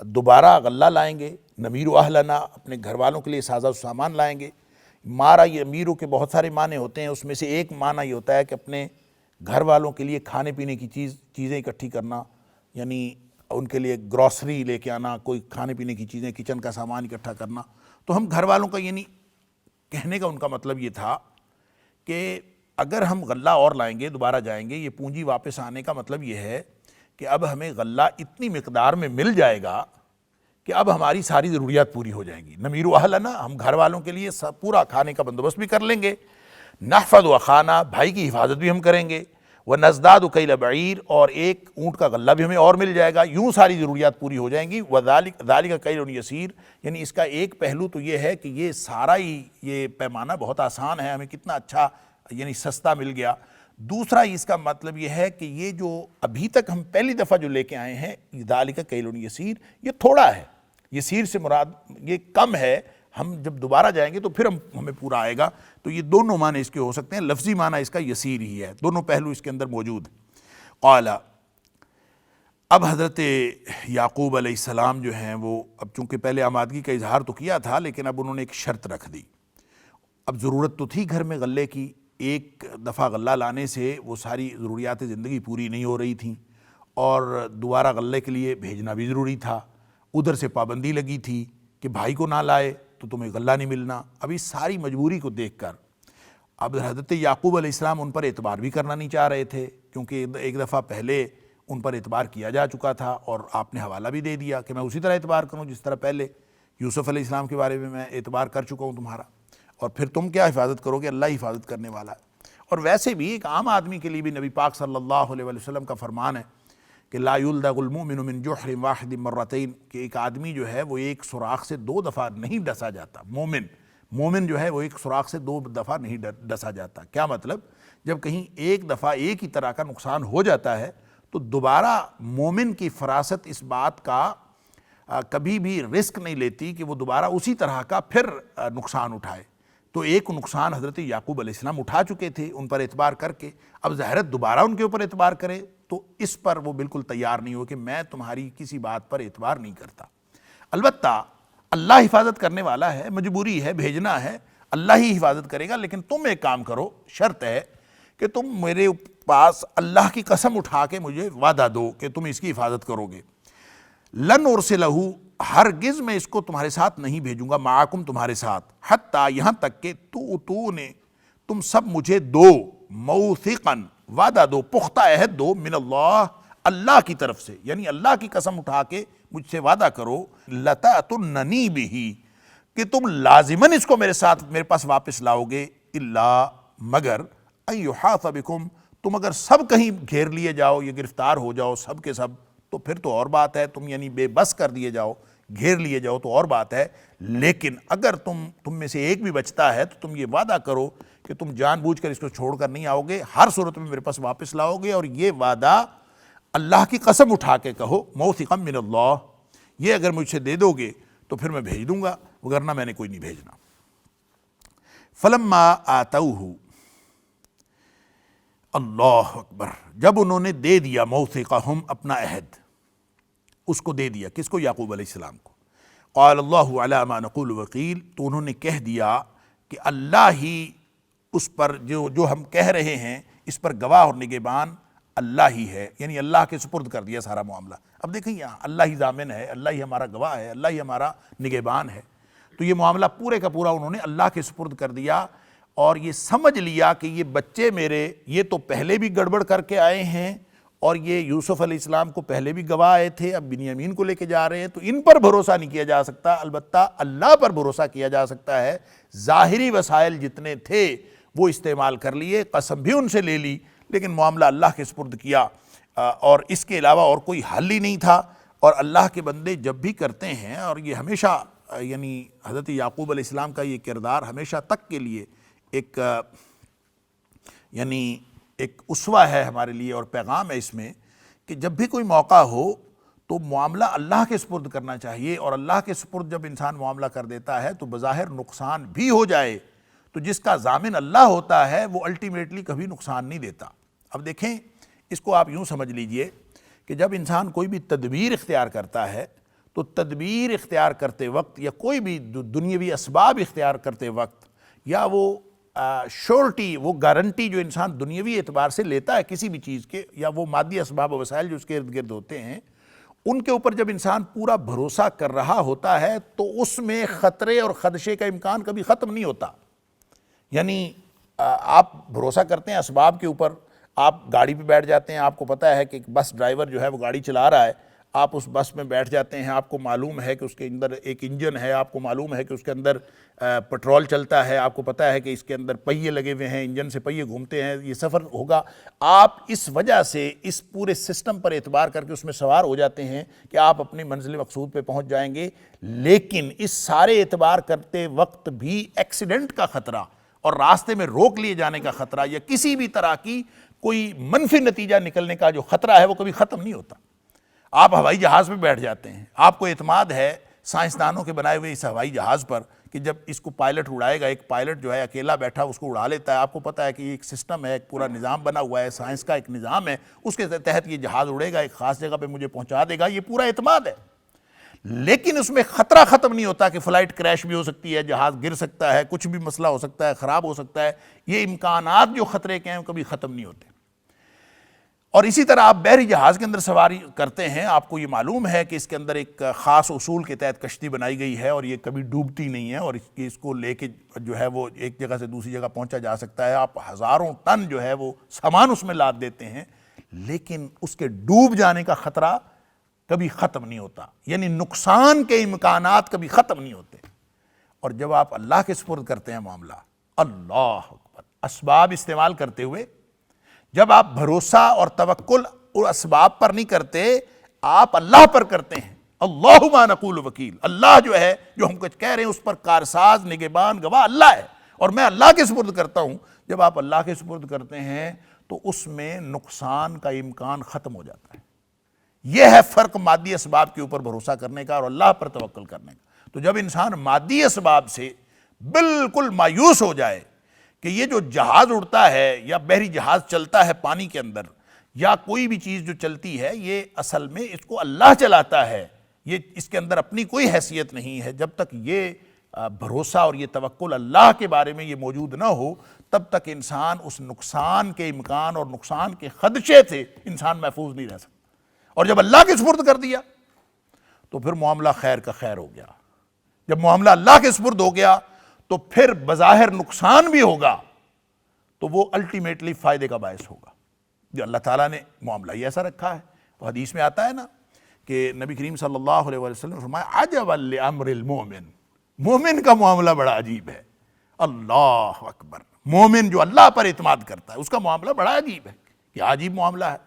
دوبارہ غلہ لائیں گے، نمیر اہلنا، اپنے گھر والوں کے لیے سازہ و سامان لائیں گے۔ مارا یہ امیروں کے بہت سارے معنی ہوتے ہیں، اس میں سے ایک معنی یہ ہوتا ہے کہ اپنے گھر والوں کے لیے کھانے پینے کی چیزیں اکٹھی کرنا، یعنی ان کے لیے گروسری لے کے آنا، کوئی کھانے پینے کی چیزیں، کچن کا سامان اکٹھا کرنا۔ تو ہم گھر والوں کا، یعنی کہنے کا ان کا مطلب یہ تھا کہ اگر ہم غلہ اور لائیں گے، دوبارہ جائیں گے، یہ پونجی واپس آنے کا مطلب یہ ہے کہ اب ہمیں غلہ اتنی مقدار میں مل جائے گا کہ اب ہماری ساری ضروریات پوری ہو جائیں گی۔ نمیرو اہلنا، ہم گھر والوں کے لیے پورا کھانے کا بندوبست بھی کر لیں گے، نحفظ اخانا، بھائی کی حفاظت بھی ہم کریں گے، ونزداد کیل بعیر، اور ایک اونٹ کا غلہ بھی ہمیں اور مل جائے گا، یوں ساری ضروریات پوری ہو جائیں گی۔ وذالک کیل یسیر، یعنی اس کا ایک پہلو تو یہ ہے کہ یہ سارا ہی یہ پیمانہ بہت آسان ہے، ہمیں کتنا اچھا یعنی سستا مل گیا۔ دوسرا اس کا مطلب یہ ہے کہ یہ جو ابھی تک ہم پہلی دفعہ جو لے کے آئے ہیں، ذالک کیل یسیر، یہ تھوڑا ہے، یسیر سے مراد یہ کم ہے، ہم جب دوبارہ جائیں گے تو پھر ہمیں پورا آئے گا۔ تو یہ دونوں معنی اس کے ہو سکتے ہیں، لفظی معنی اس کا یسیر ہی ہے، دونوں پہلو اس کے اندر موجود ہیں۔ قال، اب حضرت یعقوب علیہ السلام جو ہیں وہ اب چونکہ پہلے آمادگی کا اظہار تو کیا تھا، لیکن اب انہوں نے ایک شرط رکھ دی۔ اب ضرورت تو تھی گھر میں غلے کی، ایک دفعہ غلہ لانے سے وہ ساری ضروریات زندگی پوری نہیں ہو رہی تھیں، اور دوبارہ غلے کے لیے بھیجنا بھی ضروری تھا، ادھر سے پابندی لگی تھی کہ بھائی کو نہ لائے تو تمہیں غلہ نہیں ملنا۔ اب اس ساری مجبوری کو دیکھ کر اب حضرت یعقوب علیہ السلام ان پر اعتبار بھی کرنا نہیں چاہ رہے تھے، کیونکہ ایک دفعہ پہلے ان پر اعتبار کیا جا چکا تھا، اور آپ نے حوالہ بھی دے دیا کہ میں اسی طرح اعتبار کروں جس طرح پہلے یوسف علیہ السلام کے بارے میں اعتبار کر چکا ہوں تمہارا، اور پھر تم کیا حفاظت کرو گے، اللہ ہی حفاظت کرنے والا ہے۔ اور ویسے بھی ایک عام آدمی کے لیے بھی نبی پاک صلی اللہ علیہ وسلم کا فرمان ہے کہ لا یلدغ المؤمن من جحر واحد مرتین، کہ ایک آدمی جو ہے وہ ایک سوراخ سے دو دفعہ نہیں ڈسا جاتا، مومن جو ہے وہ ایک سوراخ سے دو دفعہ نہیں ڈسا جاتا۔ کیا مطلب؟ جب کہیں ایک دفعہ ایک ہی طرح کا نقصان ہو جاتا ہے تو دوبارہ مومن کی فراست اس بات کا کبھی بھی رسک نہیں لیتی کہ وہ دوبارہ اسی طرح کا پھر نقصان اٹھائے۔ تو ایک نقصان حضرت یعقوب علیہ السلام اٹھا چکے تھے ان پر اعتبار کر کے، اب ظاہرت دوبارہ ان کے اوپر اعتبار کرے تو اس پر وہ بالکل تیار نہیں ہو کہ میں تمہاری کسی بات پر اعتبار نہیں کرتا۔ البتہ اللہ حفاظت کرنے والا ہے، مجبوری ہے، بھیجنا ہے، اللہ ہی حفاظت کرے گا، لیکن تم ایک کام کرو، شرط ہے کہ تم میرے پاس اللہ کی قسم اٹھا کے مجھے وعدہ دو کہ تم اس کی حفاظت کرو گے۔ لن ارسلہ، ہرگز میں اس کو تمہارے ساتھ نہیں بھیجوں گا، معاکم تمہارے ساتھ، حتیٰ یہاں تک کہ تم سب مجھے دو، موثقاً وعدہ دو، پختہ عہد دو، من اللہ، اللہ کی طرف سے، یعنی اللہ کی قسم اٹھا کے مجھ سے وعدہ کرو، لتأتوننی بہ، کہ تم لازماً اس کو میرے ساتھ میرے پاس واپس لاؤ گے، الا مگر ان یحاط بکم، تم اگر سب کہیں گھیر لیے جاؤ، یہ گرفتار ہو جاؤ سب کے سب تو پھر تو اور بات ہے، تم یعنی بے بس کر دیے جاؤ، گھیر لیے جاؤ تو اور بات ہے، لیکن اگر تم میں سے ایک بھی بچتا ہے تو تم یہ وعدہ کرو کہ تم جان بوجھ کر اس کو چھوڑ کر نہیں آؤ گے، ہر صورت میں میرے پاس واپس لاؤ گے، اور یہ وعدہ اللہ کی قسم اٹھا کے کہو، موثقا من اللہ، یہ اگر مجھ سے دے دو گے تو پھر میں بھیج دوں گا، وگرنہ میں نے کوئی نہیں بھیجنا۔ فلما آتوہ، اللہ اکبر، جب انہوں نے دے دیا موثقہم، اپنا عہد، اس کو دے دیا، کس کو؟ یعقوب علیہ السلام کو۔ قال اللہ علی ما نقول وکیل، تو انہوں نے کہہ دیا کہ اللہ ہی اس پر جو ہم کہہ رہے ہیں اس پر گواہ اور نگہبان اللہ ہی ہے، یعنی اللہ کے سپرد کر دیا سارا معاملہ۔ اب دیکھیں یہاں اللہ ہی ضامن ہے، اللہ ہی ہمارا گواہ ہے، اللہ ہی ہمارا نگہبان ہے، تو یہ معاملہ پورے کا پورا انہوں نے اللہ کے سپرد کر دیا، اور یہ سمجھ لیا کہ یہ بچے میرے، یہ تو پہلے بھی گڑبڑ کر کے آئے ہیں، اور یہ یوسف علیہ السلام کو پہلے بھی گواہ آئے تھے، اب بنیامین کو لے کے جا رہے ہیں، تو ان پر بھروسہ نہیں کیا جا سکتا، البتہ اللہ پر بھروسہ کیا جا سکتا ہے۔ ظاہری وسائل جتنے تھے وہ استعمال کر لیے، قسم بھی ان سے لے لی، لیکن معاملہ اللہ کے سپرد کیا، اور اس کے علاوہ اور کوئی حل ہی نہیں تھا۔ اور اللہ کے بندے جب بھی کرتے ہیں، اور یہ ہمیشہ یعنی حضرت یعقوب علیہ السلام کا یہ کردار ہمیشہ تک کے لیے ایک یعنی ایک اسوہ ہے ہمارے لیے، اور پیغام ہے اس میں کہ جب بھی کوئی موقع ہو تو معاملہ اللہ کے سپرد کرنا چاہیے، اور اللہ کے سپرد جب انسان معاملہ کر دیتا ہے تو بظاہر نقصان بھی ہو جائے تو جس کا ضامن اللہ ہوتا ہے وہ الٹیمیٹلی کبھی نقصان نہیں دیتا۔ اب دیکھیں اس کو آپ یوں سمجھ لیجئے کہ جب انسان کوئی بھی تدبیر اختیار کرتا ہے تو تدبیر اختیار کرتے وقت یا کوئی بھی دنیاوی اسباب اختیار کرتے وقت، یا وہ شورٹی، وہ گارنٹی جو انسان دنیاوی اعتبار سے لیتا ہے کسی بھی چیز کے، یا وہ مادی اسباب و وسائل جو اس کے ارد گرد ہوتے ہیں، ان کے اوپر جب انسان پورا بھروسہ کر رہا ہوتا ہے تو اس میں خطرے اور خدشے کا امکان کبھی ختم نہیں ہوتا۔ یعنی آپ بھروسہ کرتے ہیں اسباب کے اوپر، آپ گاڑی پہ بیٹھ جاتے ہیں، آپ کو پتہ ہے کہ ایک بس ڈرائیور جو ہے وہ گاڑی چلا رہا ہے، آپ اس بس میں بیٹھ جاتے ہیں، آپ کو معلوم ہے کہ اس کے اندر ایک انجن ہے، آپ کو معلوم ہے کہ اس کے اندر پٹرول چلتا ہے، آپ کو پتہ ہے کہ اس کے اندر پہیے لگے ہوئے ہیں، انجن سے پہیے گھومتے ہیں، یہ سفر ہوگا، آپ اس وجہ سے اس پورے سسٹم پر اعتبار کر کے اس میں سوار ہو جاتے ہیں کہ آپ اپنی منزل مقصود پہ پہنچ جائیں گے۔ لیکن اس سارے اعتبار کرتے وقت بھی ایکسیڈنٹ کا خطرہ اور راستے میں روک لیے جانے کا خطرہ یا کسی بھی طرح کی کوئی منفی نتیجہ نکلنے کا جو خطرہ ہے وہ کبھی ختم نہیں ہوتا۔ آپ ہوائی جہاز پہ بیٹھ جاتے ہیں، آپ کو اعتماد ہے سائنسدانوں کے بنائے ہوئے اس ہوائی جہاز پر کہ جب اس کو پائلٹ اڑائے گا، ایک پائلٹ جو ہے اکیلا بیٹھا اس کو اڑا لیتا ہے، آپ کو پتہ ہے کہ یہ ایک سسٹم ہے، ایک پورا نظام بنا ہوا ہے، سائنس کا ایک نظام ہے، اس کے تحت یہ جہاز اڑے گا، ایک خاص جگہ پہ مجھے پہنچا دے گا، یہ پورا اعتماد ہے۔ لیکن اس میں خطرہ ختم نہیں ہوتا کہ فلائٹ کریش بھی ہو سکتی ہے، جہاز گر سکتا ہے، کچھ بھی مسئلہ ہو سکتا ہے، خراب ہو سکتا ہے، یہ امکانات جو خطرے کے ہیں وہ کبھی ختم نہیں ہوتے۔ اور اسی طرح آپ بحری جہاز کے اندر سواری کرتے ہیں، آپ کو یہ معلوم ہے کہ اس کے اندر ایک خاص اصول کے تحت کشتی بنائی گئی ہے اور یہ کبھی ڈوبتی نہیں ہے اور اس کو لے کے جو ہے وہ ایک جگہ سے دوسری جگہ پہنچا جا سکتا ہے، آپ ہزاروں ٹن جو ہے وہ سامان اس میں لاد دیتے ہیں، لیکن اس کے ڈوب جانے کا خطرہ کبھی ختم نہیں ہوتا، یعنی نقصان کے امکانات کبھی ختم نہیں ہوتے۔ اور جب آپ اللہ کے سپرد کرتے ہیں معاملہ، اللہ اکبر، اسباب استعمال کرتے ہوئے، جب آپ بھروسہ اور توکل اور اسباب پر نہیں کرتے، آپ اللہ پر کرتے ہیں، اللہ ما نقول وکیل، اللہ جو ہے جو ہم کچھ کہہ رہے ہیں اس پر کارساز، نگہبان، گواہ اللہ ہے، اور میں اللہ کے سپرد کرتا ہوں۔ جب آپ اللہ کے سپرد کرتے ہیں تو اس میں نقصان کا امکان ختم ہو جاتا ہے۔ یہ ہے فرق مادی اسباب کے اوپر بھروسہ کرنے کا اور اللہ پر توکل کرنے کا۔ تو جب انسان مادی اسباب سے بالکل مایوس ہو جائے کہ یہ جو جہاز اڑتا ہے یا بحری جہاز چلتا ہے پانی کے اندر یا کوئی بھی چیز جو چلتی ہے، یہ اصل میں اس کو اللہ چلاتا ہے، یہ اس کے اندر اپنی کوئی حیثیت نہیں ہے، جب تک یہ بھروسہ اور یہ توکل اللہ کے بارے میں یہ موجود نہ ہو تب تک انسان اس نقصان کے امکان اور نقصان کے خدشے سے انسان محفوظ نہیں رہ سکتا۔ اور جب اللہ کے سپرد کر دیا تو پھر معاملہ خیر کا خیر ہو گیا۔ جب معاملہ اللہ کے سپرد ہو گیا تو پھر بظاہر نقصان بھی ہوگا تو وہ الٹیمیٹلی فائدے کا باعث ہوگا۔ جو اللہ تعالیٰ نے معاملہ ہی ایسا رکھا ہے، تو حدیث میں آتا ہے نا کہ نبی کریم صلی اللہ علیہ وسلم نے فرمایا عجبا لامر المومن، مومن کا معاملہ بڑا عجیب ہے۔ اللہ اکبر، مومن جو اللہ پر اعتماد کرتا ہے اس کا معاملہ بڑا عجیب ہے، کیا عجیب معاملہ ہے۔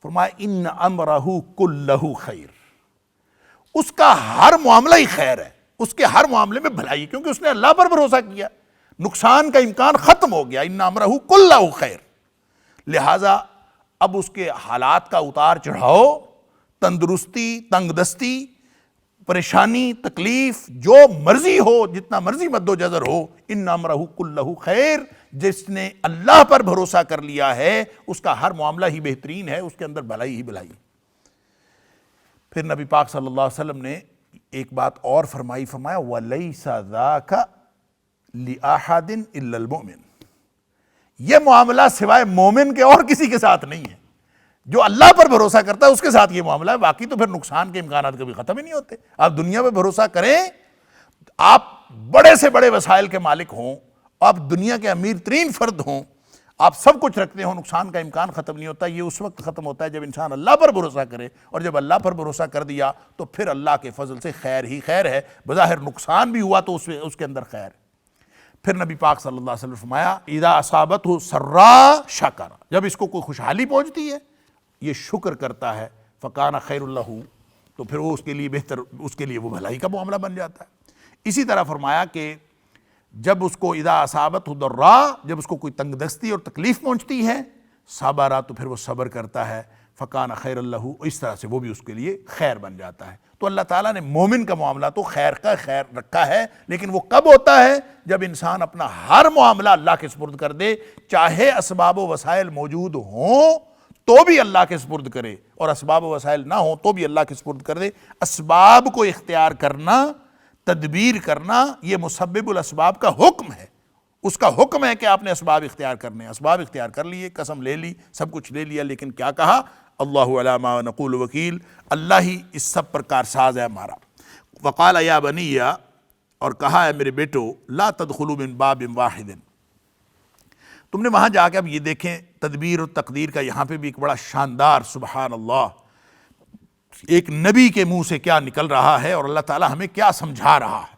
فرمایا ان امرہ کلہ خیر، اس کا ہر معاملہ ہی خیر ہے، اس کے ہر معاملے میں بھلائی، کیونکہ اس نے اللہ پر بھروسہ کیا، نقصان کا امکان ختم ہو گیا، ان امرہ کلہ خیر۔ لہٰذا اب اس کے حالات کا اتار چڑھاؤ، تندرستی، تنگ دستی، پریشانی، تکلیف، جو مرضی ہو، جتنا مرضی مد و جزر ہو، ان امرہ کلہ خیر، جس نے اللہ پر بھروسہ کر لیا ہے اس کا ہر معاملہ ہی بہترین ہے، اس کے اندر بھلائی ہی بھلائی۔ پھر نبی پاک صلی اللہ علیہ وسلم نے ایک بات اور فرمائی، فرمایا وَلَيْسَ ذَاكَ لِأَحَدٍ إِلَّا الْمُؤْمِنِ، یہ معاملہ سوائے مومن کے اور کسی کے ساتھ نہیں ہے۔ جو اللہ پر بھروسہ کرتا ہے اس کے ساتھ یہ معاملہ ہے، باقی تو پھر نقصان کے امکانات کبھی ختم ہی نہیں ہوتے۔ آپ دنیا میں بھروسہ کریں، آپ بڑے سے بڑے وسائل کے مالک ہوں، آپ دنیا کے امیر ترین فرد ہوں، آپ سب کچھ رکھتے ہوں، نقصان کا امکان ختم نہیں ہوتا۔ یہ اس وقت ختم ہوتا ہے جب انسان اللہ پر بھروسہ کرے، اور جب اللہ پر بھروسہ کر دیا تو پھر اللہ کے فضل سے خیر ہی خیر ہے، بظاہر نقصان بھی ہوا تو اس کے اندر خیر ہے۔ پھر نبی پاک صلی اللہ علیہ وسلم فرمایا اذا اصابتہ سراء شکر، جب اس کو کوئی خوشحالی پہنچتی ہے یہ شکر کرتا ہے، فکان خیر اللہ، تو پھر وہ اس کے لیے بہتر، اس کے لیے وہ بھلائی کا معاملہ بن جاتا ہے۔ اسی طرح فرمایا کہ جب اس کو اذا اصابتہ ضراء، جب اس کو کوئی تنگ دستی اور تکلیف پہنچتی ہے، صبر، تو پھر وہ صبر کرتا ہے، فکان خیر اللہ، اس طرح سے وہ بھی اس کے لیے خیر بن جاتا ہے۔ تو اللہ تعالیٰ نے مومن کا معاملہ تو خیر کا خیر رکھا ہے، لیکن وہ کب ہوتا ہے؟ جب انسان اپنا ہر معاملہ اللہ کے سپرد کر دے، چاہے اسباب و وسائل موجود ہوں تو بھی اللہ کے سپرد کرے، اور اسباب و وسائل نہ ہوں تو بھی اللہ کے سپرد کر دے۔ اسباب کو اختیار کرنا، تدبیر کرنا، یہ مسبب الاسباب کا حکم ہے۔ اس کا حکم ہے کہ آپ نے اسباب اختیار کرنے ہیں، اسباب اختیار کر لیے، قسم لے لی، سب کچھ لے لیا، لیکن کیا کہا؟ اللہ علی ما نقول وکیل، اللہ ہی اس سب پر کارساز ہے ہمارا۔ وقال یا بنی، اور کہا ہے میرے بیٹو، لا تدخلوا من باب واحد، تم نے وہاں جا کے اب یہ دیکھیں تدبیر و تقدیر کا یہاں پہ بھی ایک بڑا شاندار سبحان اللہ ایک نبی کے منہ سے کیا نکل رہا ہے اور اللہ تعالیٰ ہمیں کیا سمجھا رہا ہے.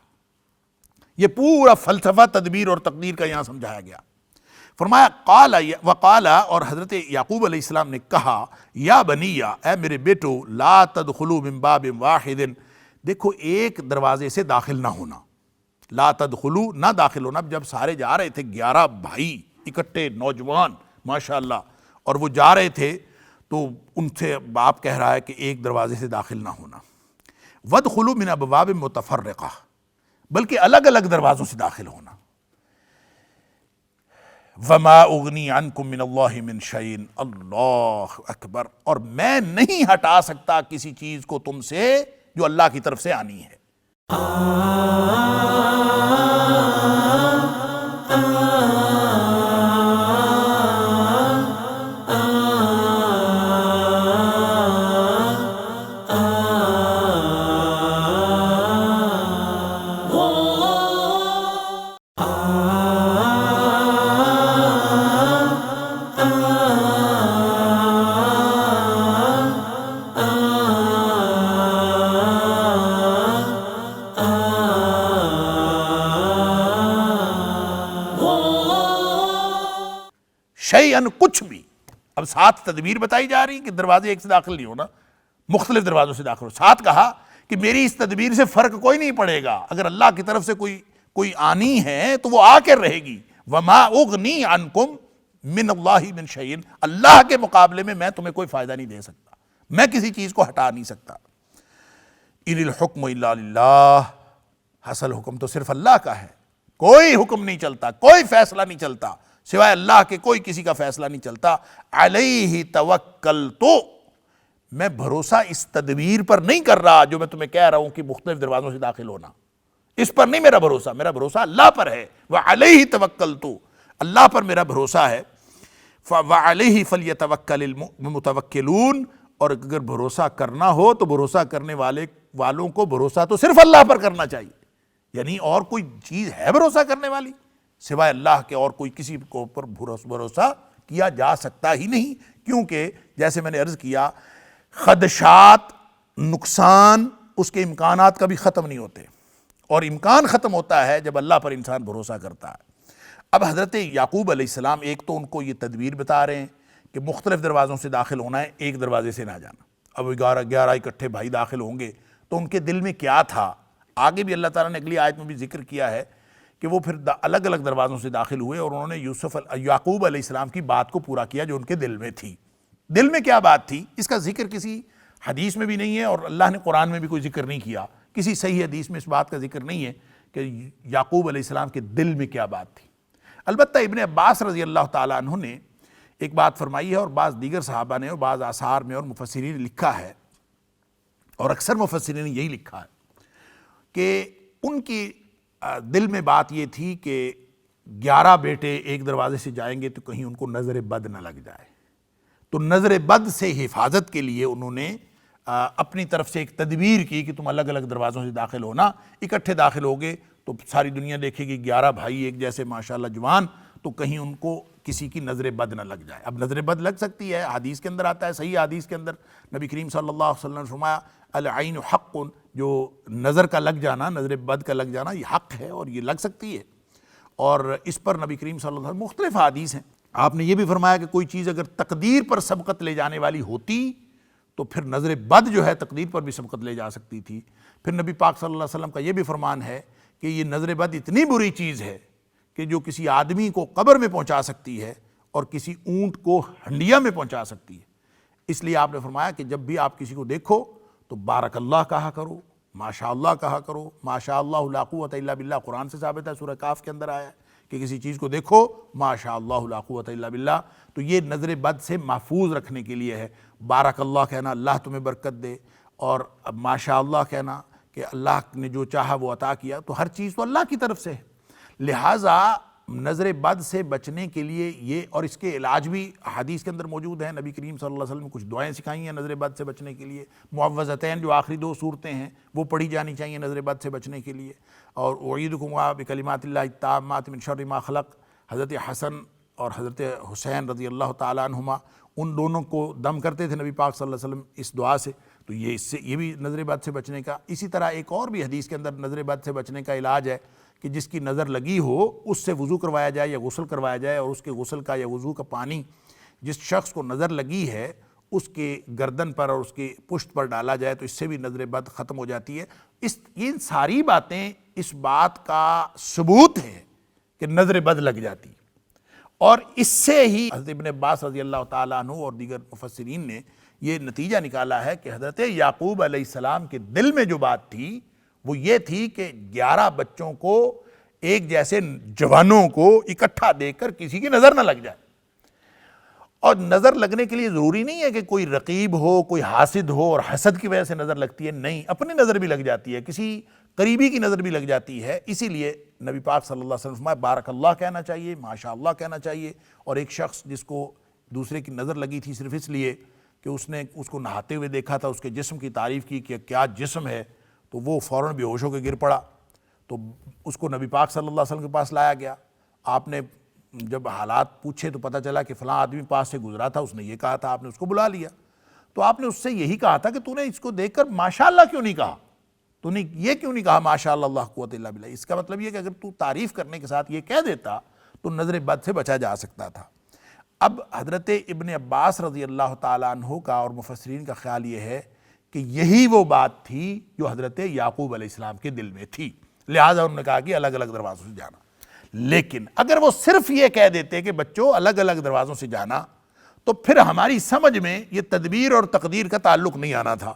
یہ پورا فلسفہ تدبیر اور تقدیر کا یہاں سمجھایا گیا. فرمایا قال وقال، اور حضرت یعقوب علیہ السلام نے کہا یا بنی، اے میرے بیٹو، لا تدخلوا من باب واحد، دیکھو ایک دروازے سے داخل نہ ہونا. لا تدخلوا، نہ داخل ہونا. جب سارے جا رہے تھے 11 بھائی اکٹھے نوجوان ماشاءاللہ، اور وہ جا رہے تھے تو ان سے باپ کہہ رہا ہے کہ ایک دروازے سے داخل نہ ہونا. وادخلوا من ابواب متفرقہ، بلکہ الگ الگ دروازوں سے داخل ہونا. وما اغنی عنکم من اللہ من شیء، اللہ اکبر، اور میں نہیں ہٹا سکتا کسی چیز کو تم سے جو اللہ کی طرف سے آنی ہے. شیئن، کچھ بھی. اب 7 تدبیر بتائی جا رہی کہ دروازے ایک سے داخل نہیں ہونا، مختلف دروازوں سے داخل ہو. 7 کہا کہ میری اس تدبیر سے فرق کوئی نہیں پڑے گا، اگر اللہ کی طرف سے کوئی آنی ہے تو وہ آ کر رہے گی. وما اغنی عنکم من اللہ من شیء، اللہ کے مقابلے میں میں تمہیں کوئی فائدہ نہیں دے سکتا، میں کسی چیز کو ہٹا نہیں سکتا. ان الحکم الا للہ، اصل حکم تو صرف اللہ کا ہے. کوئی حکم نہیں چلتا، کوئی فیصلہ نہیں چلتا سوائے اللہ کے، کوئی کسی کا فیصلہ نہیں چلتا. علیہ توکلت، میں بھروسہ اس تدبیر پر نہیں کر رہا جو میں تمہیں کہہ رہا ہوں کہ مختلف دروازوں سے داخل ہونا، اس پر نہیں میرا بھروسہ، میرا بھروسہ اللہ پر ہے. وعلیہ توکلت، اللہ پر میرا بھروسہ ہے. وعلیہ فلیتوکل المتوکلون، اور اگر بھروسہ کرنا ہو تو بھروسہ کرنے والوں کو بھروسہ تو صرف اللہ پر کرنا چاہیے. یعنی اور کوئی چیز ہے بھروسہ کرنے والی سوائے اللہ کے، اور کوئی کسی کو پر بھروسہ کیا جا سکتا ہی نہیں. کیونکہ جیسے میں نے عرض کیا، خدشات، نقصان، اس کے امکانات کبھی ختم نہیں ہوتے، اور امکان ختم ہوتا ہے جب اللہ پر انسان بھروسہ کرتا ہے. اب حضرت یعقوب علیہ السلام ایک تو ان کو یہ تدبیر بتا رہے ہیں کہ مختلف دروازوں سے داخل ہونا ہے، ایک دروازے سے نہ جانا. اب 11 اکٹھے بھائی داخل ہوں گے تو ان کے دل میں کیا تھا، آگے بھی اللہ تعالیٰ نے اگلی آیت میں بھی ذکر کیا ہے کہ وہ پھر الگ الگ دروازوں سے داخل ہوئے اور انہوں نے یعقوب علیہ السلام کی بات کو پورا کیا جو ان کے دل میں تھی. دل میں کیا بات تھی اس کا ذکر کسی حدیث میں بھی نہیں ہے، اور اللہ نے قرآن میں بھی کوئی ذکر نہیں کیا. کسی صحیح حدیث میں اس بات کا ذکر نہیں ہے کہ یعقوب علیہ السلام کے دل میں کیا بات تھی. البتہ ابن عباس رضی اللہ تعالیٰ عنہ نے ایک بات فرمائی ہے، اور بعض دیگر صحابہ نے اور بعض آثار میں اور مفسرین نے لکھا ہے، اور اکثر مفسرین نے یہی لکھا ہے کہ ان کی دل میں بات یہ تھی کہ 11 بیٹے ایک دروازے سے جائیں گے تو کہیں ان کو نظر بد نہ لگ جائے. تو نظر بد سے حفاظت کے لیے انہوں نے اپنی طرف سے ایک تدبیر کی کہ تم الگ الگ دروازوں سے داخل ہونا. اکٹھے داخل ہوگے تو ساری دنیا دیکھے گی 11 بھائی ایک جیسے ماشاءاللہ جوان، تو کہیں ان کو کسی کی نظر بد نہ لگ جائے. اب نظر بد لگ سکتی ہے، حدیث کے اندر آتا ہے، صحیح حدیث کے اندر نبی کریم صلی اللہ علیہ وسلم نے فرمایا العین حق، جو نظر کا لگ جانا، نظر بد کا لگ جانا، یہ حق ہے اور یہ لگ سکتی ہے. اور اس پر نبی کریم صلی اللہ علیہ وسلم مختلف حدیث ہیں. آپ نے یہ بھی فرمایا کہ کوئی چیز اگر تقدیر پر سبقت لے جانے والی ہوتی تو پھر نظر بد جو ہے تقدیر پر بھی سبقت لے جا سکتی تھی. پھر نبی پاک صلی اللہ علیہ وسلم کا یہ بھی فرمان ہے کہ یہ نظر بد اتنی بری چیز ہے کہ جو کسی آدمی کو قبر میں پہنچا سکتی ہے اور کسی اونٹ کو ہنڈیا میں پہنچا سکتی ہے. اس لیے آپ نے فرمایا کہ جب بھی آپ کسی کو دیکھو تو بارک اللہ کہا کرو، ماشاء اللہ کہا کرو. ماشاء اللہ لا قوت الا باللہ قرآن سے ثابت ہے، سورہ کاف کے اندر آیا ہے کہ کسی چیز کو دیکھو ماشاء اللہ لا قوت الا باللہ. تو یہ نظر بد سے محفوظ رکھنے کے لیے ہے. بارک اللہ کہنا اللہ تمہیں برکت دے، اور ماشاء اللہ کہنا کہ اللہ نے جو چاہا وہ عطا کیا. تو ہر چیز تو اللہ کی طرف سے ہے. لہٰذا نظر بد سے بچنے کے لیے یہ، اور اس کے علاج بھی حدیث کے اندر موجود ہیں. نبی کریم صلی اللہ علیہ وسلم نے کچھ دعائیں سکھائی ہیں نظر بد سے بچنے کے لیے. معوذتین جو آخری 2 صورتیں ہیں وہ پڑھی جانی چاہیے نظر بد سے بچنے کے لیے. اور اعیدکم بکلمات اللہ التامات من شر ما خلق، حضرت حسن اور حضرت حسین رضی اللہ تعالیٰ عنہما، ان دونوں کو دم کرتے تھے نبی پاک صلی اللہ علیہ وسلم اس دعا سے، تو یہ بھی نظر بد سے بچنے کا۔ اسی طرح ایک اور بھی حدیث کے اندر نظر بد سے بچنے کا علاج ہے کہ جس کی نظر لگی ہو اس سے وضو کروایا جائے یا غسل کروایا جائے، اور اس کے غسل کا یا وضو کا پانی جس شخص کو نظر لگی ہے اس کے گردن پر اور اس کی پشت پر ڈالا جائے، تو اس سے بھی نظر بد ختم ہو جاتی ہے۔ ان ساری باتیں اس بات کا ثبوت ہے کہ نظر بد لگ جاتی ہے، اور اس سے ہی حضرت ابن عباس رضی اللہ تعالیٰ عنہ اور دیگر مفسرین نے یہ نتیجہ نکالا ہے کہ حضرت یعقوب علیہ السلام کے دل میں جو بات تھی وہ یہ تھی کہ 11 بچوں کو ایک جیسے جوانوں کو اکٹھا دیکھ کر کسی کی نظر نہ لگ جائے۔ اور نظر لگنے کے لیے ضروری نہیں ہے کہ کوئی رقیب ہو، کوئی حاسد ہو اور حسد کی وجہ سے نظر لگتی ہے، نہیں، اپنی نظر بھی لگ جاتی ہے، کسی قریبی کی نظر بھی لگ جاتی ہے۔ اسی لیے نبی پاک صلی اللہ علیہ وسلم فرمایا بارک اللہ کہنا چاہیے، ماشاء اللہ کہنا چاہیے۔ اور ایک شخص جس کو دوسرے کی نظر لگی تھی صرف اس لیے کہ اس نے اس کو نہاتے ہوئے دیکھا تھا، اس کے جسم کی تعریف کی کہ کیا جسم ہے، تو وہ فوراً بے ہوش ہو کے گر پڑا، تو اس کو نبی پاک صلی اللہ علیہ وسلم کے پاس لایا گیا۔ آپ نے جب حالات پوچھے تو پتہ چلا کہ فلاں آدمی پاس سے گزرا تھا، اس نے یہ کہا تھا، آپ نے اس کو بلا لیا، تو آپ نے اس سے یہی کہا تھا کہ تو نے اس کو دیکھ کر ماشاءاللہ کیوں نہیں کہا، تو نے یہ کیوں نہیں کہا ماشاءاللہ لا قوت الا باللہ۔ اس کا مطلب یہ کہ اگر تو تعریف کرنے کے ساتھ یہ کہہ دیتا تو نظر بد سے بچا جا سکتا تھا۔ اب حضرت ابن عباس رضی اللہ تعالیٰ عنہ کا اور مفسرین کا خیال یہ ہے کہ یہی وہ بات تھی جو حضرت یعقوب علیہ السلام کے دل میں تھی، لہٰذا انہوں نے کہا کہ الگ الگ دروازوں سے جانا۔ لیکن اگر وہ صرف یہ کہہ دیتے کہ بچوں الگ الگ دروازوں سے جانا، تو پھر ہماری سمجھ میں یہ تدبیر اور تقدیر کا تعلق نہیں آنا تھا،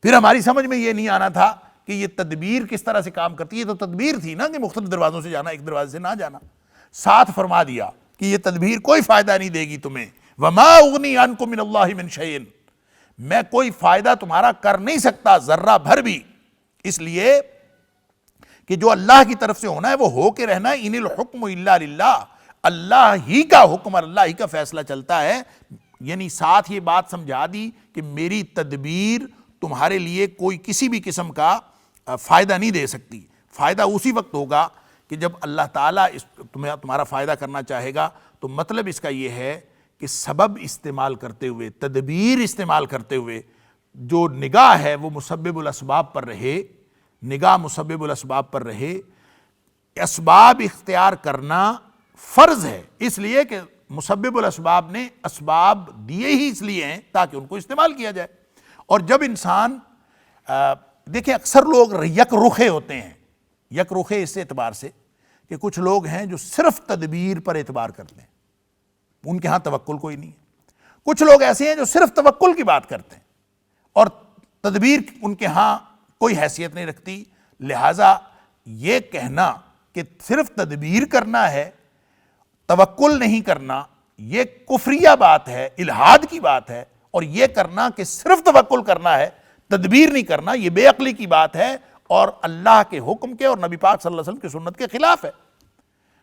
پھر ہماری سمجھ میں یہ نہیں آنا تھا کہ یہ تدبیر کس طرح سے کام کرتی ہے۔ تو تدبیر تھی نا کہ مختلف دروازوں سے جانا، ایک دروازے سے نہ جانا۔ ساتھ فرما دیا کہ یہ تدبیر کوئی فائدہ نہیں دے گی تمہیں، وَمَا أُغْنِي عَنْكُم مِّنَ اللَّهِ مِن شَيْءٍ، میں کوئی فائدہ تمہارا کر نہیں سکتا ذرہ بھر بھی، اس لیے کہ جو اللہ کی طرف سے ہونا ہے وہ ہو کے رہنا ہے۔ ان الحکم الا للہ، اللہ ہی کا حکم اور اللہ ہی کا فیصلہ چلتا ہے۔ یعنی ساتھ یہ بات سمجھا دی کہ میری تدبیر تمہارے لیے کوئی کسی بھی قسم کا فائدہ نہیں دے سکتی، فائدہ اسی وقت ہوگا کہ جب اللہ تعالیٰ تمہارا فائدہ کرنا چاہے گا۔ تو مطلب اس کا یہ ہے کہ سبب استعمال کرتے ہوئے، تدبیر استعمال کرتے ہوئے جو نگاہ ہے وہ مسبب الاسباب پر رہے، نگاہ مسبب الاسباب پر رہے۔ اسباب اختیار کرنا فرض ہے، اس لیے کہ مسبب الاسباب نے اسباب دیے ہی اس لیے ہیں تاکہ ان کو استعمال کیا جائے۔ اور جب انسان دیکھیں اکثر لوگ یک رخے ہوتے ہیں، یک رخے اس اعتبار سے کہ کچھ لوگ ہیں جو صرف تدبیر پر اعتبار کرتے ہیں، ان کے ہاں توکل کوئی نہیں ہے۔ کچھ لوگ ایسے ہیں جو صرف توکل کی بات کرتے ہیں اور تدبیر ان کے ہاں کوئی حیثیت نہیں رکھتی۔ لہٰذا یہ کہنا کہ صرف تدبیر کرنا ہے، توکل نہیں کرنا، یہ کفریہ بات ہے، الہاد کی بات ہے۔ اور یہ کرنا کہ صرف توکل کرنا ہے، تدبیر نہیں کرنا، یہ بے عقلی کی بات ہے اور اللہ کے حکم کے اور نبی پاک صلی اللہ علیہ وسلم کی سنت کے خلاف ہے۔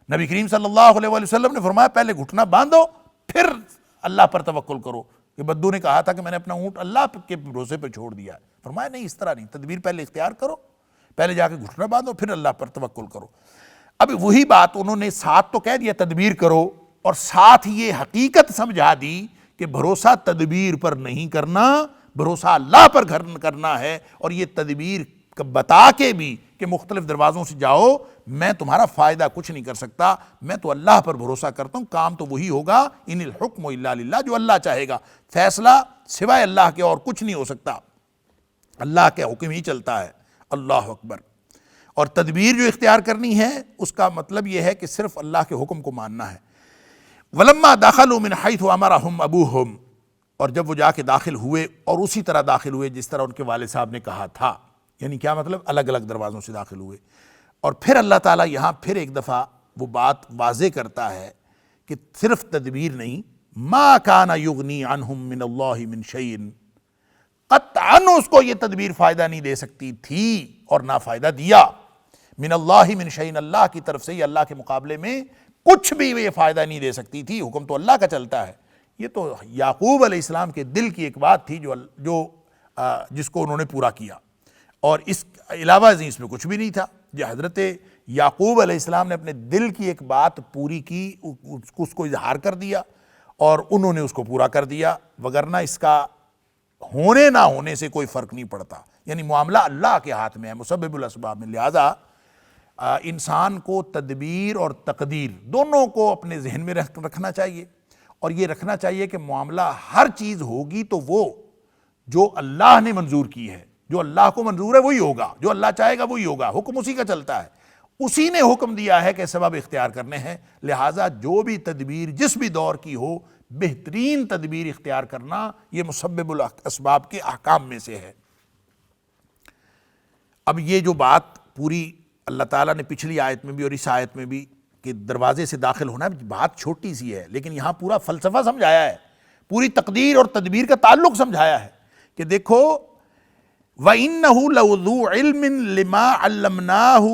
نبی کریم صلی اللہ علیہ وسلم نے فرمایا پہلے گھٹنا باندھو پھر اللہ پر توکل کرو۔ کہ بدو نے کہا تھا کہ میں نے اپنا اونٹ اللہ کے بھروسے پہ چھوڑ دیا ہے، فرمایا نہیں، اس طرح نہیں، تدبیر پہلے اختیار کرو، پہلے جا کے گھٹنا باندھو پھر اللہ پر توکل کرو۔ اب وہی بات انہوں نے ساتھ تو کہہ دیا تدبیر کرو، اور ساتھ یہ حقیقت سمجھا دی کہ بھروسہ تدبیر پر نہیں کرنا، بھروسہ اللہ پر کرنا ہے۔ اور یہ تدبیر بتا کے بھی کہ مختلف دروازوں سے جاؤ، میں تمہارا فائدہ کچھ نہیں کر سکتا، میں تو اللہ پر بھروسہ کرتا ہوں، کام تو وہی ہوگا، ان الحکم الا للہ، جو اللہ چاہے گا، فیصلہ سوائے اللہ کے اور کچھ نہیں ہو سکتا، اللہ کے حکم ہی چلتا ہے۔ اللہ اکبر۔ اور تدبیر جو اختیار کرنی ہے اس کا مطلب یہ ہے کہ صرف اللہ کے حکم کو ماننا ہے۔ وَلَمَّا دَخَلُوا مِنْ حَيْثُ أَمَرَهُمْ أَبُوهُمْ، اور جب وہ جا کے داخل ہوئے اور اسی طرح داخل ہوئے جس طرح ان کے والد صاحب نے کہا تھا، یعنی کیا مطلب، الگ الگ دروازوں سے داخل ہوئے۔ اور پھر اللہ تعالیٰ یہاں پھر ایک دفعہ وہ بات واضح کرتا ہے کہ صرف تدبیر نہیں، مَا كَانَ يُغْنِي عَنْهُمْ مِنَ اللَّهِ مِنْ شَيْءٍ، قطعاً اس کو یہ تدبیر فائدہ نہیں دے سکتی تھی اور نہ فائدہ دیا۔ من اللہ من شیء، اللہ کی طرف سے یہ اللہ کے مقابلے میں کچھ بھی یہ فائدہ نہیں دے سکتی تھی، حکم تو اللہ کا چلتا ہے۔ یہ تو یعقوب علیہ السلام کے دل کی ایک بات تھی جس کو انہوں نے پورا کیا، اور اس علاوہ ازیں اس میں کچھ بھی نہیں تھا۔ جو حضرت یعقوب علیہ السلام نے اپنے دل کی ایک بات پوری کی، اس کو اظہار کر دیا اور انہوں نے اس کو پورا کر دیا، وگرنہ اس کا ہونے نہ ہونے سے کوئی فرق نہیں پڑتا، یعنی معاملہ اللہ کے ہاتھ میں ہے، مسبب الاسباب میں۔ لہٰذا انسان کو تدبیر اور تقدیر دونوں کو اپنے ذہن میں رکھنا چاہیے، اور یہ رکھنا چاہیے کہ معاملہ ہر چیز ہوگی تو وہ جو اللہ نے منظور کی ہے، جو اللہ کو منظور ہے وہی ہوگا، جو اللہ چاہے گا وہی ہوگا، حکم اسی کا چلتا ہے، اسی نے حکم دیا ہے کہ سبب اختیار کرنے ہیں۔ لہٰذا جو بھی تدبیر جس بھی دور کی ہو، بہترین تدبیر اختیار کرنا یہ مسبب الاسباب کے احکام میں سے ہے۔ اب یہ جو بات پوری اللہ تعالیٰ نے پچھلی آیت میں بھی اور اس آیت میں بھی کہ دروازے سے داخل ہونا ہے، بات چھوٹی سی ہے لیکن یہاں پورا فلسفہ سمجھایا ہے، پوری تقدیر اور تدبیر کا تعلق سمجھایا ہے کہ دیکھو وَإِنَّهُ لَذُو عِلْمٍ لِمَا عَلَّمْنَاهُ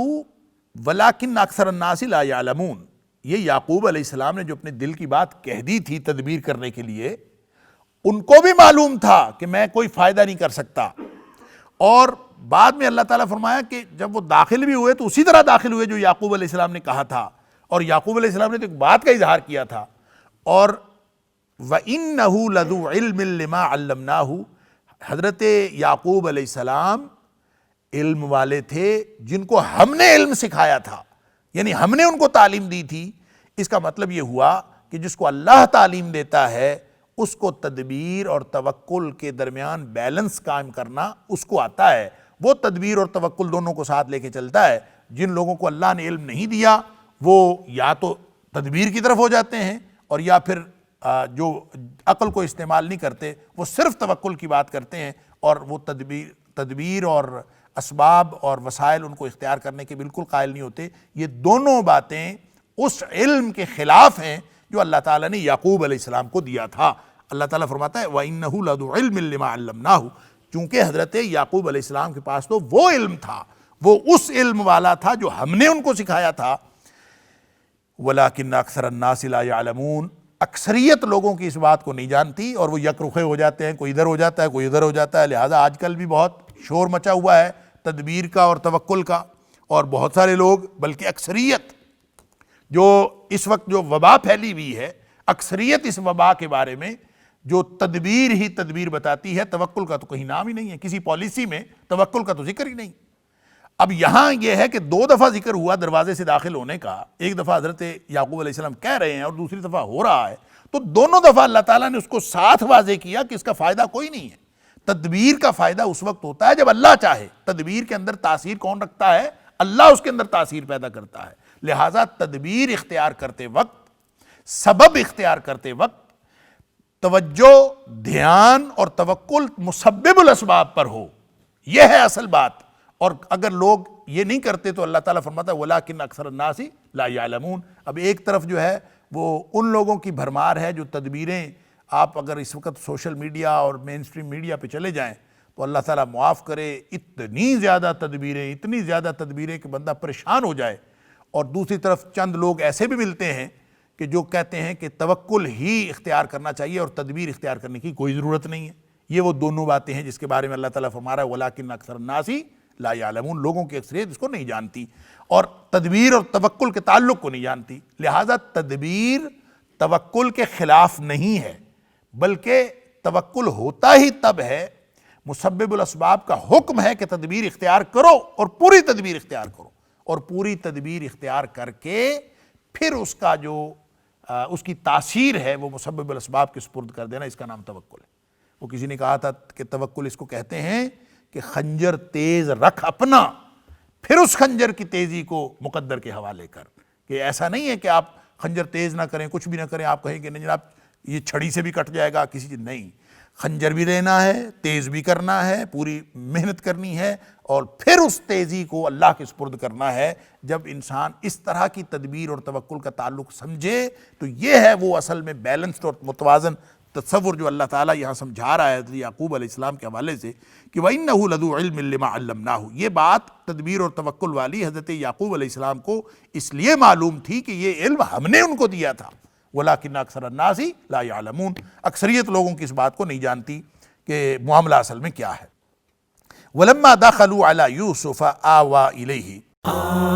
وَلَكِنَّ أَكْثَرَ النَّاسِ لَا يَعْلَمُونَ۔ یہ یعقوب علیہ السلام نے جو اپنے دل کی بات کہہ دی تھی تدبیر کرنے کے لیے، ان کو بھی معلوم تھا کہ میں کوئی فائدہ نہیں کر سکتا، اور بعد میں اللہ تعالیٰ فرمایا کہ جب وہ داخل بھی ہوئے تو اسی طرح داخل ہوئے جو یعقوب علیہ السلام نے کہا تھا، اور یعقوب علیہ السلام نے تو ایک بات کا اظہار کیا تھا، اور وَإِنَّهُ لَذُو عِلْمٍ لِمَا عَلَّمْنَاهُ، حضرت یعقوب علیہ السلام علم والے تھے جن کو ہم نے علم سکھایا تھا، یعنی ہم نے ان کو تعلیم دی تھی۔ اس کا مطلب یہ ہوا کہ جس کو اللہ تعلیم دیتا ہے اس کو تدبیر اور توکل کے درمیان بیلنس قائم کرنا اس کو آتا ہے، وہ تدبیر اور توکل دونوں کو ساتھ لے کے چلتا ہے۔ جن لوگوں کو اللہ نے علم نہیں دیا وہ یا تو تدبیر کی طرف ہو جاتے ہیں، اور یا پھر جو عقل کو استعمال نہیں کرتے وہ صرف توکل کی بات کرتے ہیں، اور وہ تدبیر اور اسباب اور وسائل ان کو اختیار کرنے کے بالکل قائل نہیں ہوتے۔ یہ دونوں باتیں اس علم کے خلاف ہیں جو اللہ تعالیٰ نے یعقوب علیہ السلام کو دیا تھا۔ اللہ تعالیٰ فرماتا ہے وَإِنَّهُ لَذُو عِلْمٍ لِمَا عَلَّمْنَاهُ، چونکہ حضرت یعقوب علیہ السلام کے پاس تو وہ علم تھا، وہ اس علم والا تھا جو ہم نے ان کو سکھایا تھا۔ وَلَكِنَّ أَكْثَرَ النَّاسِ لَا يَعْلَمُونَ، اکثریت لوگوں کی اس بات کو نہیں جانتی، اور وہ یک رخے ہو جاتے ہیں، کوئی ادھر ہو جاتا ہے کوئی ادھر ہو جاتا ہے۔ لہٰذا آج کل بھی بہت شور مچا ہوا ہے تدبیر کا اور توکل کا، اور بہت سارے لوگ بلکہ اکثریت جو اس وقت جو وبا پھیلی ہوئی ہے، اکثریت اس وبا کے بارے میں جو تدبیر ہی تدبیر بتاتی ہے، توکل کا تو کہیں نام ہی نہیں ہے، کسی پالیسی میں توکل کا تو ذکر ہی نہیں۔ اب یہاں یہ ہے کہ دو دفعہ ذکر ہوا دروازے سے داخل ہونے کا، ایک دفعہ حضرت یعقوب علیہ السلام کہہ رہے ہیں اور دوسری دفعہ ہو رہا ہے، تو دونوں دفعہ اللہ تعالیٰ نے اس کو ساتھ واضح کیا کہ اس کا فائدہ کوئی نہیں ہے۔ تدبیر کا فائدہ اس وقت ہوتا ہے جب اللہ چاہے، تدبیر کے اندر تاثیر کون رکھتا ہے؟ اللہ اس کے اندر تاثیر پیدا کرتا ہے۔ لہٰذا تدبیر اختیار کرتے وقت، سبب اختیار کرتے وقت توجہ، دھیان اور توکل مسبب الاسباب پر ہو، یہ ہے اصل بات۔ اور اگر لوگ یہ نہیں کرتے تو اللہ تعالیٰ فرماتا ہے وَلَكِنَّ أَكْثَرَ النَّاسِ لَا يَعْلَمُونَ۔ اب ایک طرف جو ہے وہ ان لوگوں کی بھرمار ہے جو تدبیریں، آپ اگر اس وقت سوشل میڈیا اور مین اسٹریم میڈیا پہ چلے جائیں تو اللہ تعالیٰ معاف کرے، اتنی زیادہ تدبیریں کہ بندہ پریشان ہو جائے، اور دوسری طرف چند لوگ ایسے بھی ملتے ہیں کہ جو کہتے ہیں کہ توکل ہی اختیار کرنا چاہیے اور تدبیر اختیار کرنے کی کوئی ضرورت نہیں ہے۔ یہ وہ دونوں باتیں ہیں جس کے بارے میں اللہ تعالیٰ فرما رہا ہے وَلَكِنَّ أَكْثَرَ النَّاسِ لَا يَعْلَمُونَ، لوگوں کی اکثریت اس کو نہیں جانتی اور تدبیر اور توکل کے تعلق کو نہیں جانتی۔ لہٰذا تدبیر توکل کے خلاف نہیں ہے، بلکہ توکل ہوتا ہی تب ہے، مسبب الاسباب کا حکم ہے کہ تدبیر اختیار کرو اور پوری تدبیر اختیار کرو، اور پوری تدبیر اختیار کر کے پھر اس کا جو اس کی تاثیر ہے وہ مسبب الاسباب کے سپرد کر دینا، اس کا نام توکل ہے۔ وہ کسی نے کہا تھا کہ توکل اس کو کہتے ہیں کہ خنجر تیز رکھ اپنا، پھر اس خنجر کی تیزی کو مقدر کے حوالے کر، کہ ایسا نہیں ہے کہ آپ خنجر تیز نہ کریں، کچھ بھی نہ کریں، آپ کہیں کہ نہیں جناب یہ چھڑی سے بھی کٹ جائے گا کسی چیز، نہیں، خنجر بھی لینا ہے، تیز بھی کرنا ہے، پوری محنت کرنی ہے، اور پھر اس تیزی کو اللہ کے سپرد کرنا ہے۔ جب انسان اس طرح کی تدبیر اور توکل کا تعلق سمجھے تو یہ ہے وہ اصل میں بیلنسڈ اور متوازن تصور جو اللہ تعالیٰ یہاں سمجھا رہا ہے حضرت یعقوب علیہ السلام کے حوالے سے کہ وَإِنَّهُ لَذُو عِلْمٍ لِمَا عَلَّمْنَاهُ۔ یہ بات تدبیر اور توکل والی حضرت یعقوب علیہ السلام کو اس لیے معلوم تھی کہ یہ علم ہم نے ان کو دیا تھا۔ وَلَكِنَّ أَكْثَرَ النَّاسِ لَا يَعْلَمُونَ، اکثریت لوگوں کی اس بات کو نہیں جانتی کہ معاملہ اصل میں کیا ہے۔ وَلَمَّا دَخَلُوا عَلَى يُوسُفَ آوَى إِلَيْهِ، آ